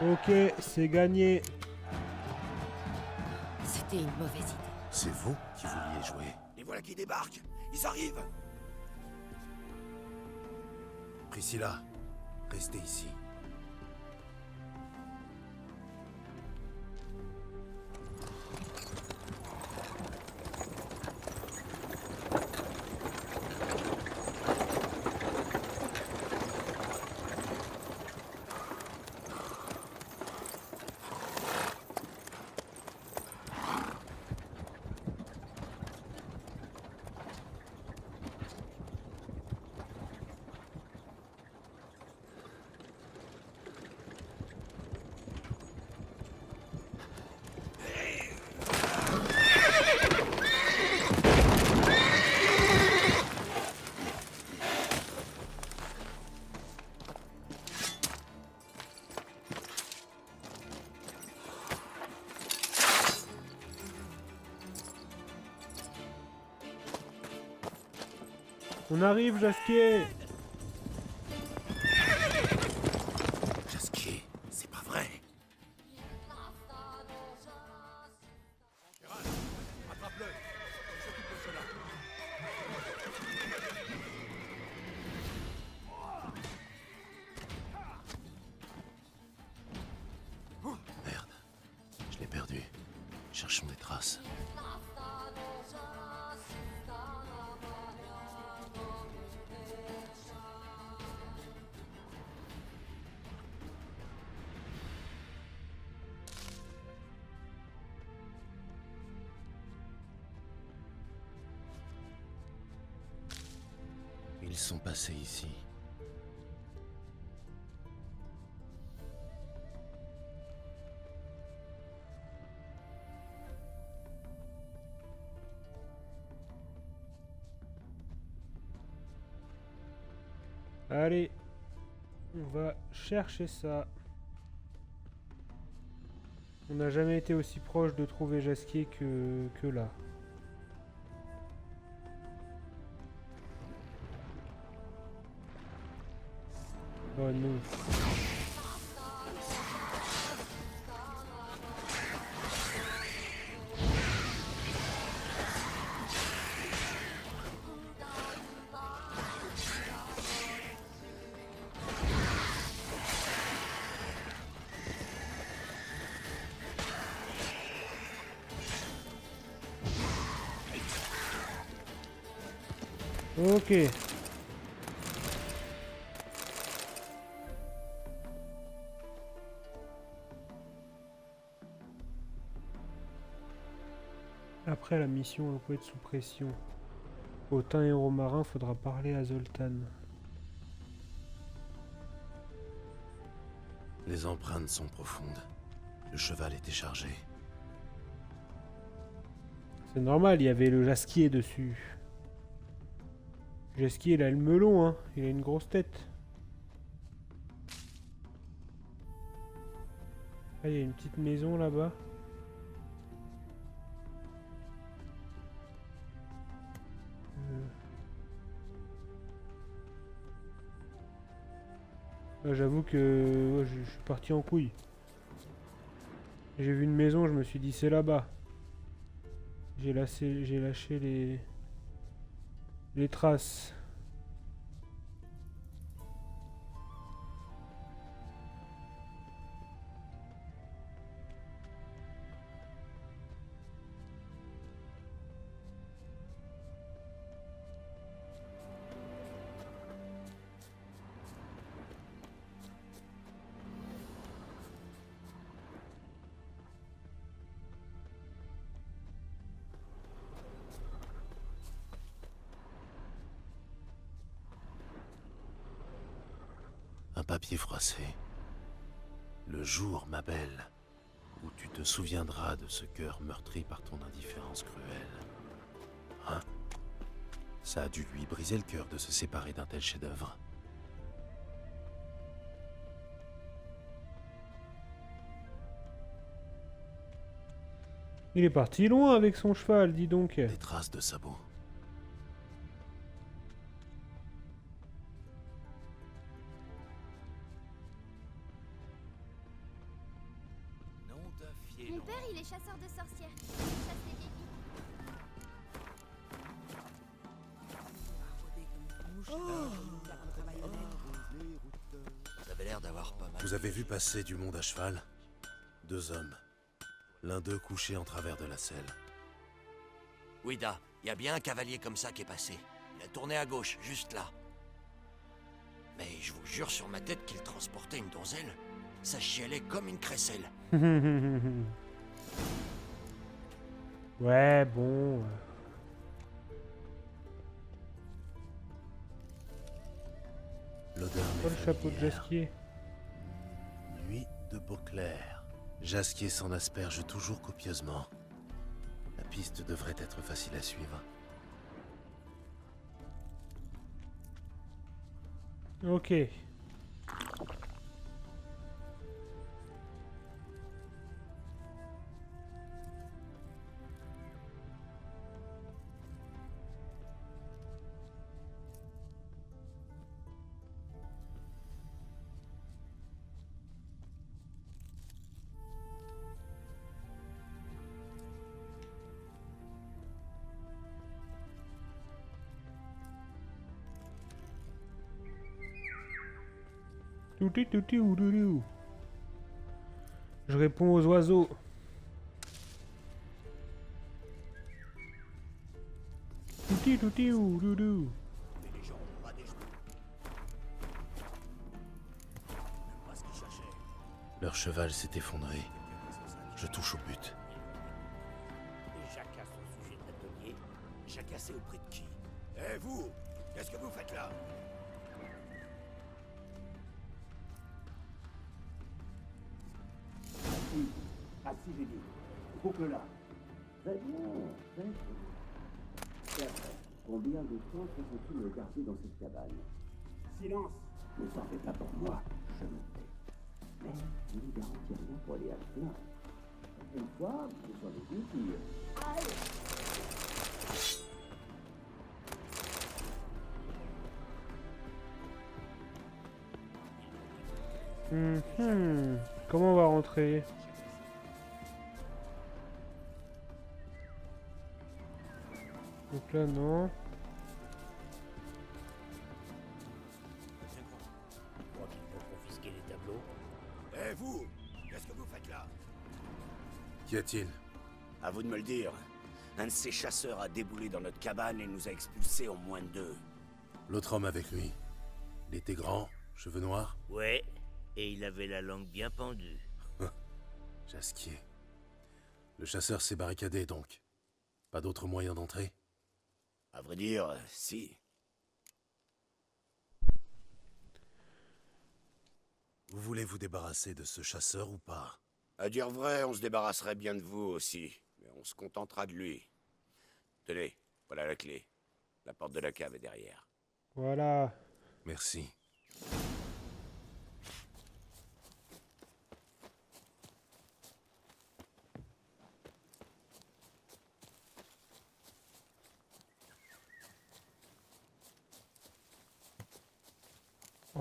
Ok, c'est gagné. C'était une mauvaise idée. C'est vous qui vouliez jouer. Les voilà qui débarquent. Ils arrivent. Priscilla, restez ici. On arrive, Jasquier. Jasquier, c'est pas vrai. Attrape-le. On s'occupe de cela. Merde, je l'ai perdu. Cherchons des traces. Ils sont passés ici. Allez, on va chercher ça. On n'a jamais été aussi proche de trouver Jasquier que là. Oh non. Ok. Après la mission, un poète sous pression. Autant héros marin, faudra parler à Zoltan. Les empreintes sont profondes. Le cheval était chargé. C'est normal, il y avait le Jasquier dessus. Jasquier, il a le melon, hein. Il a une grosse tête. Ah, il y a une petite maison là-bas. J'avoue que ouais, je suis parti en couille. J'ai vu une maison, je me suis dit c'est là-bas. J'ai lâché les traces. Un papier froissé. Le jour, ma belle, où tu te souviendras de ce cœur meurtri par ton indifférence cruelle. Hein? Ça a dû lui briser le cœur de se séparer d'un tel chef-d'œuvre. Il est parti loin avec son cheval, dis donc. Des traces de sabots. Mon père, il est chasseur de sorcières. Il chasse les vieilles filles. Ça avait l'air d'avoir pas mal. Vous avez vu passer du monde à cheval? 2 hommes. L'un d'eux couché en travers de la selle. Oui, Da, y a bien un cavalier comme ça qui est passé. Il a tourné à gauche, juste là. Mais je vous jure sur ma tête qu'il transportait une donzelle. Ça chialait comme une crécelle. Ouais, bon. L'odeur Pas le chapeau de Jasquier. Nuit de Beauclair. Jasquier s'en asperge toujours copieusement. La piste devrait être facile à suivre. Ok. Touti touti oudoudou. Je réponds aux oiseaux. Touti touti oudoudou. Leur cheval s'est effondré. Je touche au but. Et jacasse au sujet de l'atelier. Jacassé auprès de qui? Eh vous, qu'est-ce que vous faites là? Assis, j'ai dit. Coupe-la. Très bien, très bien. Et après, combien de temps faut-il me garder dans cette cabane? Silence. Ne t'en fais pas pour moi, je me tais. Mais je ne garantis rien pour aller à cela. Une fois, ce sont des outils. Comment on va rentrer? Donc là, non. Je crois qu'il faut confisquer les tableaux. Eh vous, qu'est-ce que vous faites là? Qu'y a-t-il? À vous de me le dire. Un de ces chasseurs a déboulé dans notre cabane et nous a expulsés en moins de 2. L'autre homme avec lui. Il était grand, cheveux noirs. Ouais, et il avait la langue bien pendue. Jasquier. Le chasseur s'est barricadé donc. Pas d'autre moyen d'entrer? À vrai dire, si. Vous voulez vous débarrasser de ce chasseur ou pas? À dire vrai, on se débarrasserait bien de vous aussi. Mais on se contentera de lui. Tenez, voilà la clé. La porte de la cave est derrière. Voilà. Merci.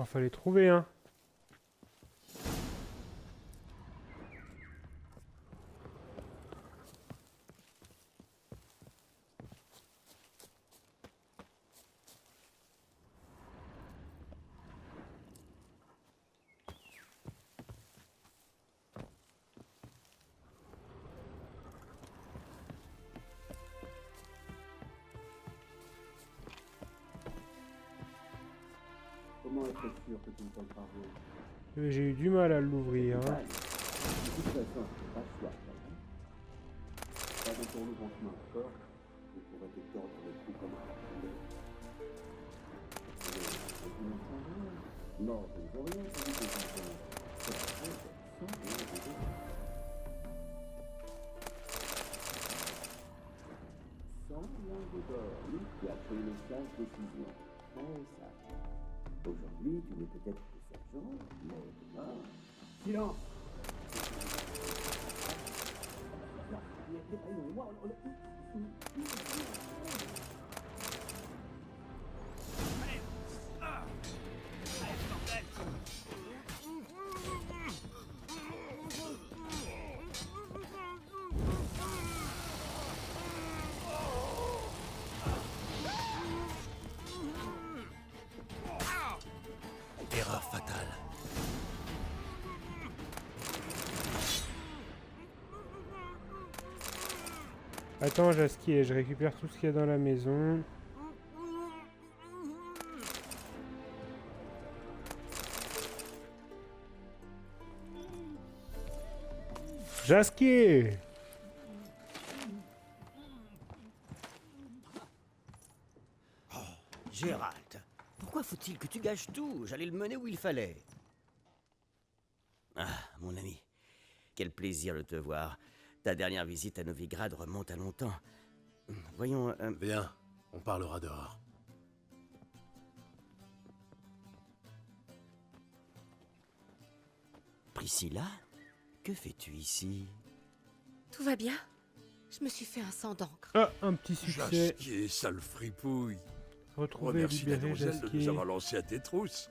Il fallait trouver, hein. Comment être sûr que tu ne t'en parles? J'ai eu du mal à l'ouvrir. Hein. De toute façon, c'est pas choix, pas dans ton nouveau chemin encore. Je pourrais te tordre le cou comme un poulet. Non, je ne veux rien, je dis que c'est la chose sans rien dire. Sans langue d'or, lui qui a pris une sage décision. Très sage. Aujourd'hui, tu n'es peut-être que sergent, mais demain... Silence! fatale. Attends, Jasquier, je récupère tout ce qu'il y a dans la maison. Jasquier! Gérald, pourquoi faut-il que tu gâches tout? J'allais le mener où il fallait. Ah, mon ami, quel plaisir de te voir. Ta dernière visite à Novigrad remonte à longtemps. Voyons... Viens, on parlera dehors. Priscilla, que fais-tu ici? Tout va bien? Je me suis fait un sang d'encre. Ah, un petit succès. Jasquier, sale fripouille. Retrouver et Remercie la libérer donzelle de Jasquier. nous avoir lancé à tes trousses.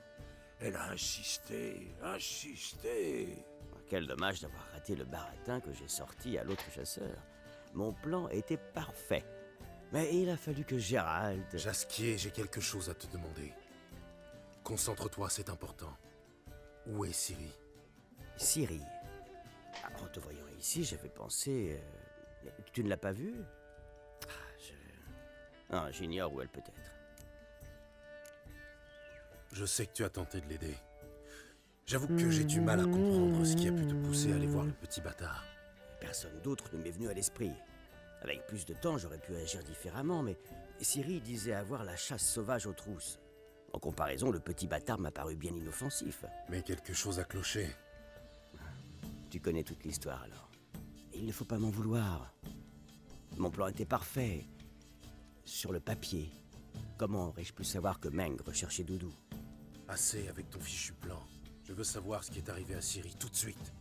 Elle a insisté, insisté. Quel dommage d'avoir raté le baratin que j'ai sorti à l'autre chasseur. Mon plan était parfait. Mais il a fallu que Gérald... Jasquier, j'ai quelque chose à te demander. Concentre-toi, c'est important. Où est Ciri? Ciri. En te voyant ici, j'avais pensé... Tu ne l'as pas vue? Ah, j'ignore où elle peut être. Je sais que tu as tenté de l'aider. J'avoue que j'ai du mal à comprendre ce qui a pu te pousser à aller voir le petit bâtard. Personne d'autre ne m'est venu à l'esprit. Avec plus de temps, j'aurais pu agir différemment, mais Ciri disait avoir la chasse sauvage aux trousses. En comparaison, le petit bâtard m'a paru bien inoffensif. Mais quelque chose a cloché. Tu connais toute l'histoire alors. Il ne faut pas m'en vouloir. Mon plan était parfait. Sur le papier. Comment aurais-je pu savoir que Meng recherchait Doudou? Assez avec ton fichu plan. Je veux savoir ce qui est arrivé à Ciri tout de suite.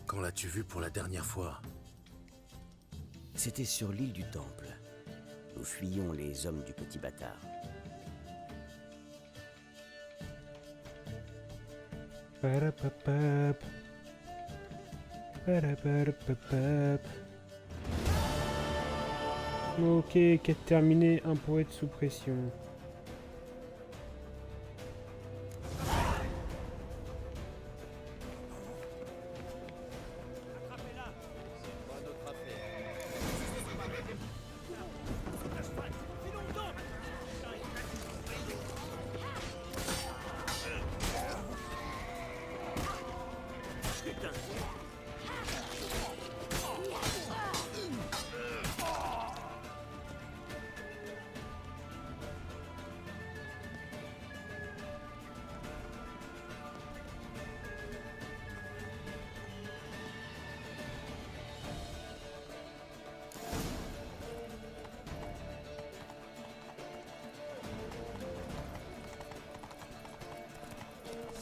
Quand l'as-tu vu pour la dernière fois? C'était sur l'île du Temple. Nous fuyions les hommes du petit bâtard. Parapapap. Parapapap. Ok, quête terminée, un poète sous pression.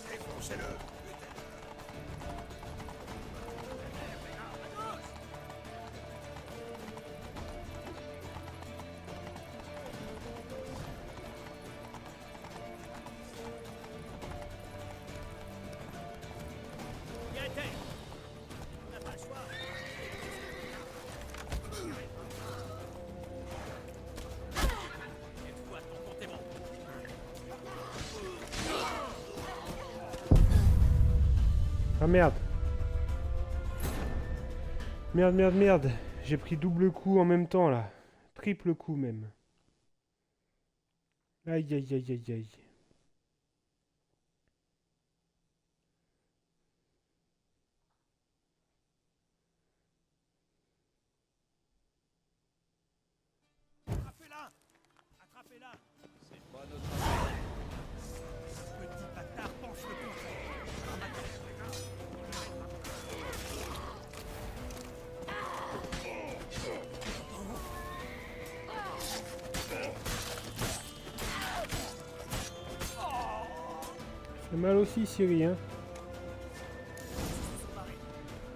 Défoncez-le. Ah merde. Merde, merde, merde. J'ai pris double coup en même temps là. Triple coup même. Aïe, aïe, aïe, aïe, aïe. Attrapez-la! Attrapez-la! C'est pas notre affaire. Petit bâtard pense le contraire. C'est mal aussi, Ciri, hein.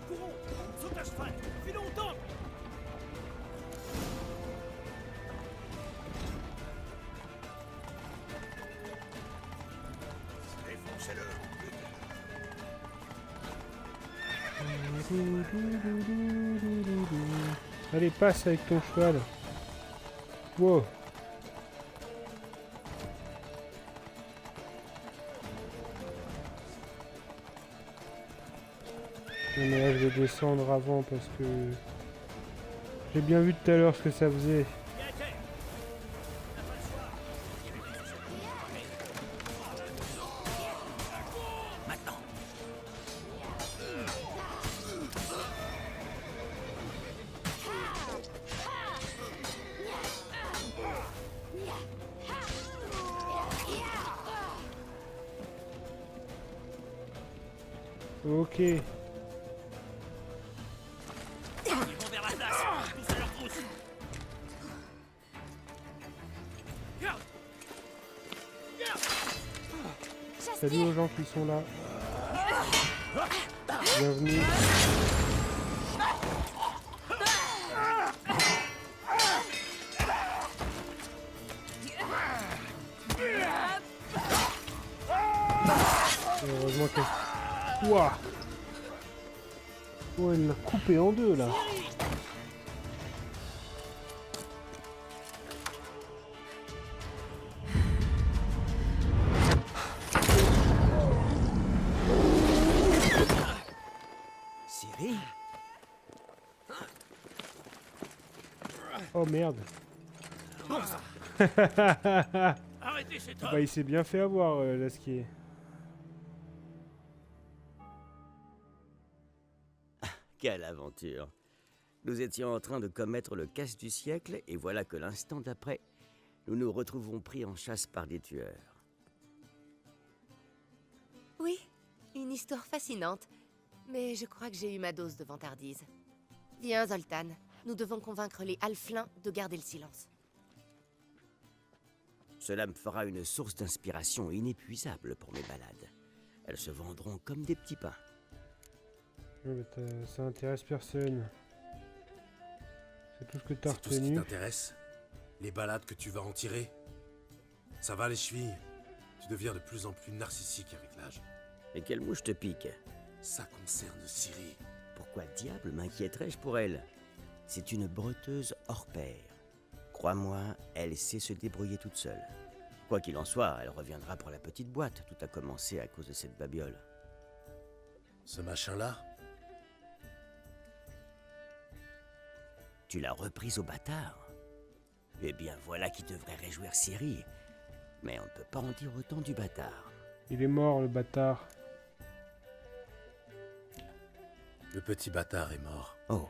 Courons! Saute à cheval! Filons au temple! Défoncez-le. Allez, passe avec ton cheval. Wow. Non mais là je vais descendre avant parce que j'ai bien vu tout à l'heure ce que ça faisait. Maintenant. Ok. Ils vont vers la tasse. Tous à leur trousse. Salut aux gens qui sont là. Bienvenue. Heureusement qu'elle... Ouah. Oh, elle l'a coupé en deux là. Ciri? Oh merde. Arrêtez cet homme. Bah il s'est bien fait avoir Lasquier. Quelle aventure! Nous étions en train de commettre le casse du siècle, et voilà que l'instant d'après, nous nous retrouvons pris en chasse par des tueurs. Oui, une histoire fascinante. Mais je crois que j'ai eu ma dose de vantardise. Viens, Zoltan. Nous devons convaincre les Halflins de garder le silence. Cela me fera une source d'inspiration inépuisable pour mes balades. Elles se vendront comme des petits pains. Ouais, mais ça intéresse personne. C'est tout ce que t'as C'est tout ce qui retenu. t'intéresse? Les balades que tu vas en tirer? Ça va les chevilles? Tu deviens de plus en plus narcissique avec l'âge. Et quelle mouche te pique? Ça concerne Ciri. Pourquoi diable m'inquiéterais-je pour elle? C'est une breteuse hors pair. Crois-moi, elle sait se débrouiller toute seule. Quoi qu'il en soit, elle reviendra pour la petite boîte. Tout a commencé à cause de cette babiole. Ce machin-là? Tu l'as reprise au bâtard? Eh bien, voilà qui devrait réjouir Ciri. Mais on ne peut pas en dire autant du bâtard. Il est mort le bâtard. Le petit bâtard est mort. Oh,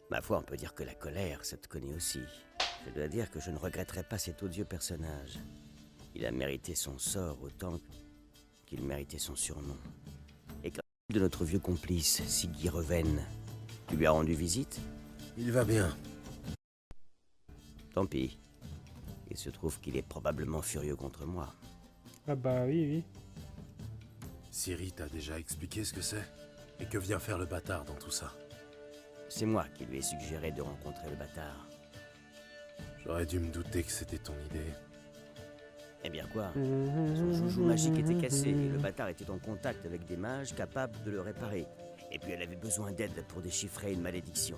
ma foi, on peut dire que la colère, ça te connaît aussi. Je dois dire que je ne regretterai pas cet odieux personnage. Il a mérité son sort autant qu'il méritait son surnom. Et quand de notre vieux complice, Siggy Reven, tu lui as rendu visite? Il va bien. Tant pis. Il se trouve qu'il est probablement furieux contre moi. Ah bah oui, oui. Ciri t'a déjà expliqué ce que c'est? Et que vient faire le bâtard dans tout ça? C'est moi qui lui ai suggéré de rencontrer le bâtard. J'aurais dû me douter que c'était ton idée. Eh bien quoi? Son joujou magique était cassé et le bâtard était en contact avec des mages capables de le réparer. Et puis elle avait besoin d'aide pour déchiffrer une malédiction.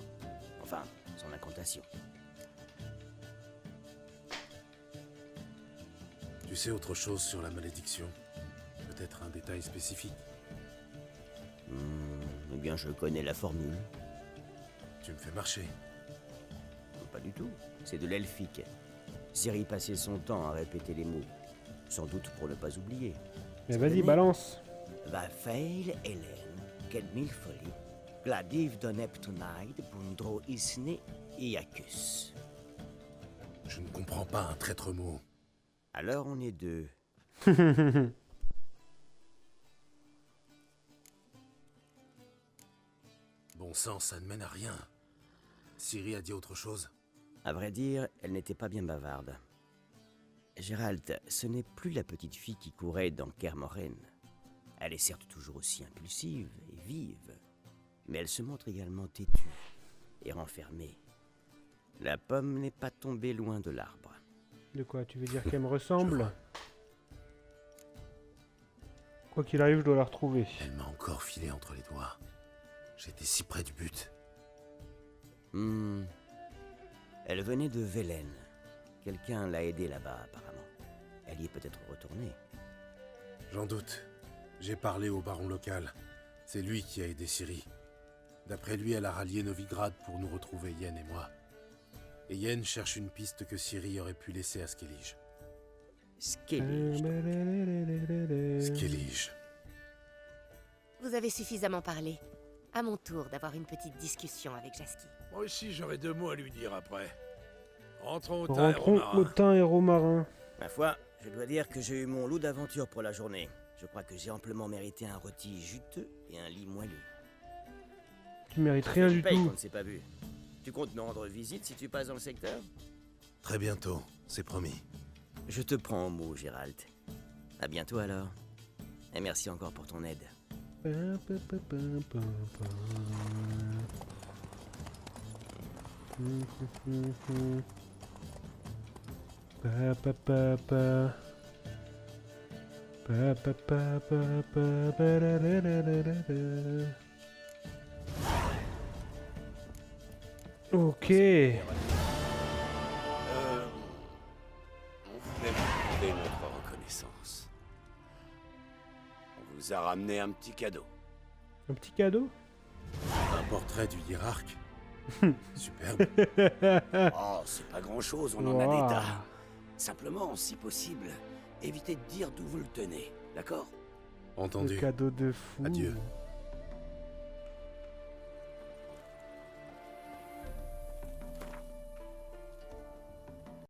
Enfin, son incantation. Tu sais autre chose sur la malédiction? Peut-être un détail spécifique? Eh bien, je connais la formule. Tu me fais marcher. Non, pas du tout. C'est de l'elfique. Ciri passait son temps à répéter les mots. Sans doute pour ne pas oublier. Mais vas-y, balance. Va fail Hélène, quel mille folie. Gladiv donep tonight, bundro isne iacus. Je ne comprends pas un traître mot. Alors on est deux. Bon sang, ça ne mène à rien. Ciri a dit autre chose? À vrai dire, elle n'était pas bien bavarde. Gérald, ce n'est plus la petite fille qui courait dans Kermoren. Elle est certes toujours aussi impulsive et vive, mais elle se montre également têtue et renfermée. La pomme n'est pas tombée loin de l'arbre. De quoi? Tu veux dire qu'elle me ressemble? Quoi qu'il arrive, je dois la retrouver. Elle m'a encore filé entre les doigts. J'étais si près du but. Elle venait de Velen. Quelqu'un l'a aidée là-bas, apparemment. Elle y est peut-être retournée. J'en doute. J'ai parlé au baron local. C'est lui qui a aidé Ciri. D'après lui, elle a rallié Novigrad pour nous retrouver, Yen et moi. Et Yen cherche une piste que Ciri aurait pu laisser à Skellige. Skellige. Skellige. Vous avez suffisamment parlé. À mon tour d'avoir une petite discussion avec Jaski. Moi aussi, j'aurais 2 mots à lui dire après. Rentrons au teint et Rentrons romarin. au teint et romarin. Ma foi, je dois dire que j'ai eu mon lot d'aventures pour la journée. Je crois que j'ai amplement mérité un rôti juteux et un lit moelleux. Tu mérites rien du Paye tout. qu'on ne s'est pas vu. Tu comptes me rendre visite si tu passes dans le secteur? Très bientôt, c'est promis. Je te prends au mot, Gérald. À bientôt alors. Et merci encore pour ton aide. Ok. On voulait vous demander notre reconnaissance. On vous a ramené un petit cadeau. Un petit cadeau? Un portrait du hiérarque. Superbe. Oh, c'est pas grand-chose, on en a des tas. Simplement, si possible, évitez de dire d'où vous le tenez, d'accord? Entendu. Le cadeau de fou. Adieu.